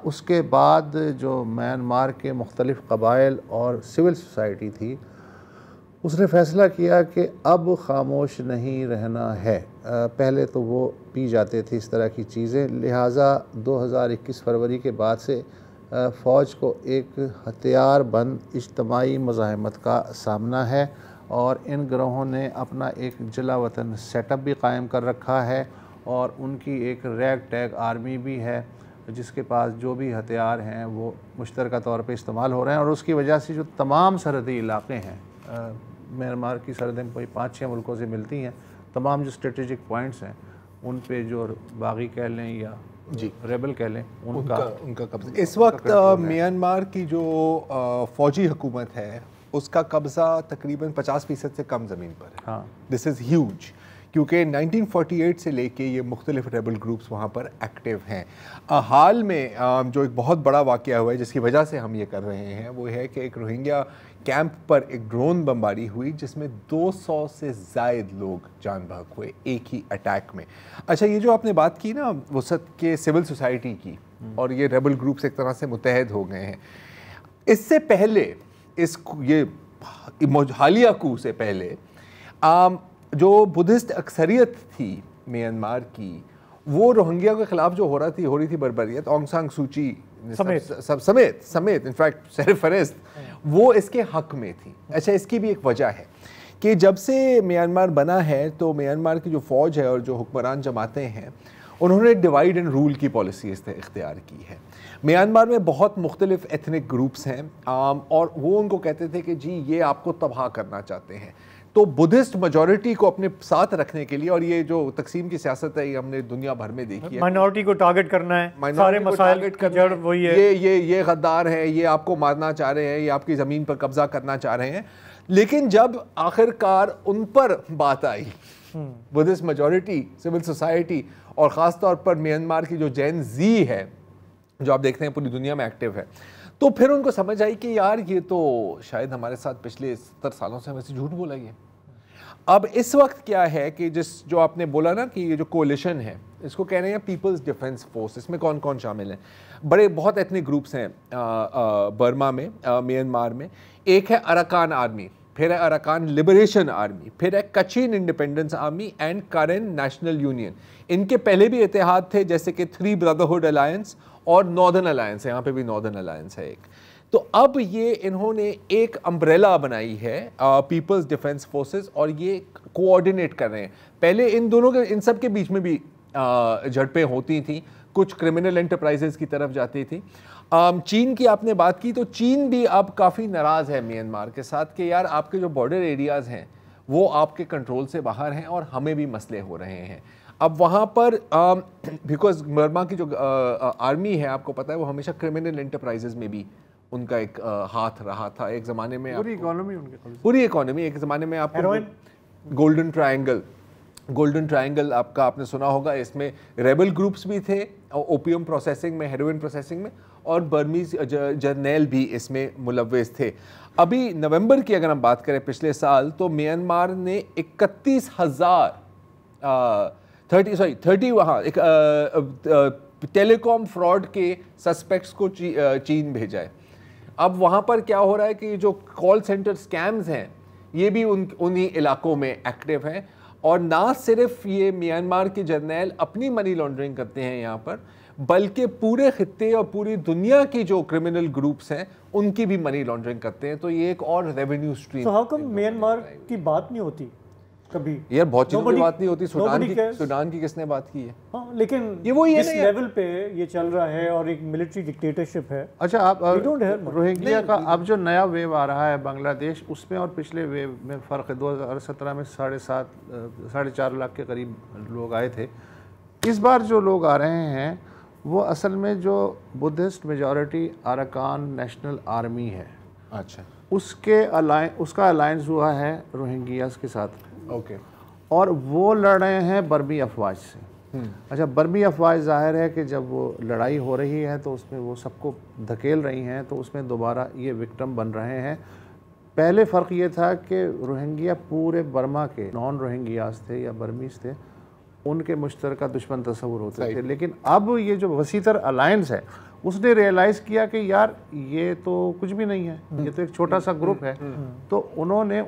اس کے بعد جو میانمار کے مختلف قبائل اور سول سوسائٹی تھی اس نے فیصلہ کیا کہ اب خاموش نہیں رہنا ہے. پہلے تو وہ پی جاتے تھے اس طرح کی چیزیں, لہٰذا 2021 فروری کے بعد سے فوج کو ایک ہتھیار بند اجتماعی مزاحمت کا سامنا ہے اور ان گروہوں نے اپنا ایک جلا وطن سیٹ اپ بھی قائم کر رکھا ہے اور ان کی ایک ریگ ٹیگ آرمی بھی ہے جس کے پاس جو بھی ہتھیار ہیں وہ مشترکہ طور پہ استعمال ہو رہے ہیں. اور اس کی وجہ سے جو تمام سرحدی علاقے ہیں, میانمار کی سرحدیں کوئی 5-6 ملکوں سے ملتی ہیں, تمام جو اسٹریٹجک پوائنٹس ہیں ان پہ جو باغی کہہ لیں یا جی ریبل کہہ لیں ان کا قبضہ اس وقت میانمار کی جو فوجی حکومت ہے اس کا قبضہ تقریباً 50% سے کم زمین پر ہے. ہاں دس از ہیوج کیونکہ 1948 سے لے کے یہ مختلف ریبل گروپس وہاں پر ایکٹیو ہیں. حال میں جو ایک بہت بڑا واقعہ ہوا ہے جس کی وجہ سے ہم یہ کر رہے ہیں وہ ہے کہ ایک روہنگیا کیمپ پر ایک ڈرون بمباری ہوئی جس میں 200 سے زائد لوگ جان بحق ہوئے ایک ہی اٹیک میں. اچھا یہ جو آپ نے بات کی نا وسط کے سول سوسائٹی کی اور یہ ریبل گروپس ایک طرح سے متحد ہو گئے ہیں, اس سے پہلے یہ حالیہ کو سے پہلے جو بدھسٹ اکثریت تھی میانمار کی وہ روہنگیا کے خلاف جو ہو رہی تھی بربریت, آنگ سان سوچی سمیت انفیکٹ سرفرست وہ اس کے حق میں تھی. اچھا اس کی بھی ایک وجہ ہے کہ جب سے میانمار بنا ہے تو میانمار کی جو فوج ہے اور جو حکمران جماعتیں ہیں انہوں نے ڈیوائیڈ اینڈ رول کی پالیسی اختیار کی ہے. میانمار میں بہت مختلف ایتھنک گروپس ہیں اور وہ ان کو کہتے تھے کہ جی یہ آپ کو تباہ کرنا چاہتے ہیں. تو بدھسٹ میجورٹی کو اپنے ساتھ رکھنے کے لیے, اور یہ جو تقسیم کی سیاست ہے یہ ہم نے دنیا بھر میں دیکھی ہے, مائنورٹی کو ٹارگٹ کرنا ہے, سارے مسائل کی جڑ وہی ہے, یہ غدار ہیں, یہ آپ کو مارنا چاہ رہے ہیں, یہ آپ کی زمین پر قبضہ کرنا چاہ رہے ہیں. لیکن جب آخرکار ان پر بات آئی بدھسٹ میجورٹی, سول سوسائٹی اور خاص طور پر میانمار کی جو جین زی ہے جو آپ دیکھتے ہیں پوری دنیا میں ایکٹیو ہے, تو پھر ان کو سمجھ آئی کہ یار یہ تو شاید ہمارے ساتھ پچھلے 70 سالوں سے ہمیں سے جھوٹ بولا گیا. اب اس وقت کیا ہے کہ جو آپ نے بولا نا کہ یہ جو کولیشن ہے اس کو کہہ رہے ہیں پیپلز ڈیفنس فورس. اس میں کون کون شامل ہیں؟ بہت ایتھنک گروپس ہیں برما میں, میانمار میں. ایک ہے اراکان آرمی, پھر ہے اراکان لبریشن آرمی, پھر ہے Kachin independence army and Karen national union. ان کے پہلے بھی اتحاد تھے جیسے کہ 3 بردرہڈ الائنس اور ناردرن الائنس ہے, یہاں پہ بھی ناردرن الائنس ہے ایک. تو اب یہ انہوں نے ایک امبریلا بنائی ہے پیپلز ڈیفنس فورسز اور یہ کوآرڈینیٹ کر رہے ہیں. پہلے ان سب کے بیچ میں بھی جھڑپیں ہوتی تھیں, کچھ کرمنل انٹرپرائزز کی طرف جاتی تھی. چین کی آپ نے بات کی تو چین بھی اب کافی ناراض ہے میانمار کے ساتھ کہ یار آپ کے جو بارڈر ایریاز ہیں وہ آپ کے کنٹرول سے باہر ہیں اور ہمیں بھی مسئلے ہو رہے ہیں. اب وہاں پر بیکاز برما کی جو آرمی ہے آپ کو پتہ ہے وہ ہمیشہ کرمنل انٹرپرائزز میں بھی ان کا ایک ہاتھ رہا تھا. ایک زمانے میں پوری اکانومی ایک زمانے میں آپ کو گولڈن ٹرائنگل آپ نے سنا ہوگا, اس میں ریبل گروپس بھی تھے اوپیم پروسیسنگ میں, ہیروئن پروسیسنگ میں, اور برمیز جرنیل بھی اس میں ملوث تھے. ابھی نومبر کی اگر ہم بات کریں پچھلے سال تو میانمار نے 30 وہاں ٹیلی کام فراڈ کے سسپیکٹس کو چین بھیجا ہے. اب وہاں پر کیا ہو رہا ہے کہ جو کال سینٹر سکیمز ہیں یہ بھی انہی علاقوں میں ایکٹیو ہیں, اور نہ صرف یہ میانمار کے جرنیل اپنی منی لانڈرنگ کرتے ہیں یہاں پر بلکہ پورے خطے اور پوری دنیا کی جو کرمنل گروپس ہیں ان کی بھی منی لانڈرنگ کرتے ہیں. تو یہ ایک اور ریونیو سٹریم. تو ہاؤ کم میانمار کی بات نہیں ہوتی کبھی؟ یار بہت چیزوں کی بات نہیں ہوتی. سوڈان کی کس نے بات کی ہے؟ ہاں لیکن اس لیول پہ یہ چل رہا ہے اور ایک ملٹری ڈکٹیٹرشپ ہے. اچھا آپ روہنگیا کا اب جو نیا ویو آ رہا ہے بنگلہ دیش, اس میں اور پچھلے ویو میں فرق ہے. 2017 میں 4.5 لاکھ کے قریب لوگ آئے تھے. اس بار جو لوگ آ رہے ہیں وہ اصل میں جو Buddhist majority Arakan national army ہے, اچھا اس کا الائنس ہوا ہے روہنگیاز کے ساتھ. اوکے. اور وہ لڑ رہے ہیں برمی افواج سے. اچھا برمی افواج ظاہر ہے کہ جب وہ لڑائی ہو رہی ہے تو اس میں وہ سب کو دھکیل رہی ہیں, تو اس میں دوبارہ یہ وکٹم بن رہے ہیں. پہلے فرق یہ تھا کہ روہنگیا پورے برما کے نان روہنگیاز تھے یا برمیز تھے, ان کے مشترکہ دشمن تصور ہوتے تھے. لیکن اب یہ جو وسیع تر الائنس ہے اس نے ریئلائز کیا کہ یار یہ تو کچھ بھی نہیں ہے, یہ تو ایک چھوٹا سا گروپ ہے. تو انہوں نے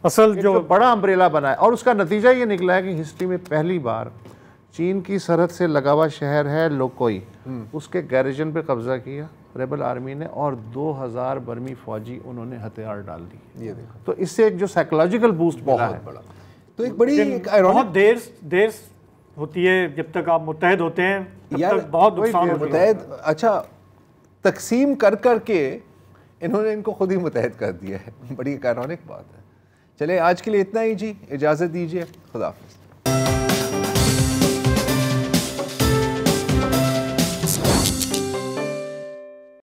اصل جو بڑا امبریلا بنایا, اور اس کا نتیجہ یہ نکلا ہے کہ ہسٹری میں پہلی بار چین کی سرحد سے لگا ہوا شہر ہے لوکوئی, اس کے گیریجن پہ قبضہ کیا ریبل آرمی نے, اور 2000 برمی فوجی انہوں نے ہتھیار ڈال دی. تو اس سے ایک جو سائیکولوجیکل بوسٹ ملا ہے. تو ایک بڑی بہت دیر ہوتی ہے جب تک آپ متحد ہوتے ہیں تب تک بہت نقصان ہوتا ہے. اچھا تقسیم کر کے انہوں نے ان کو خود ہی متحد کر دیا ہے. بڑی ایک آئرونک بات ہے. چلے آج کے لیے اتنا ہی جی, اجازت دیجیے, خدا حافظ.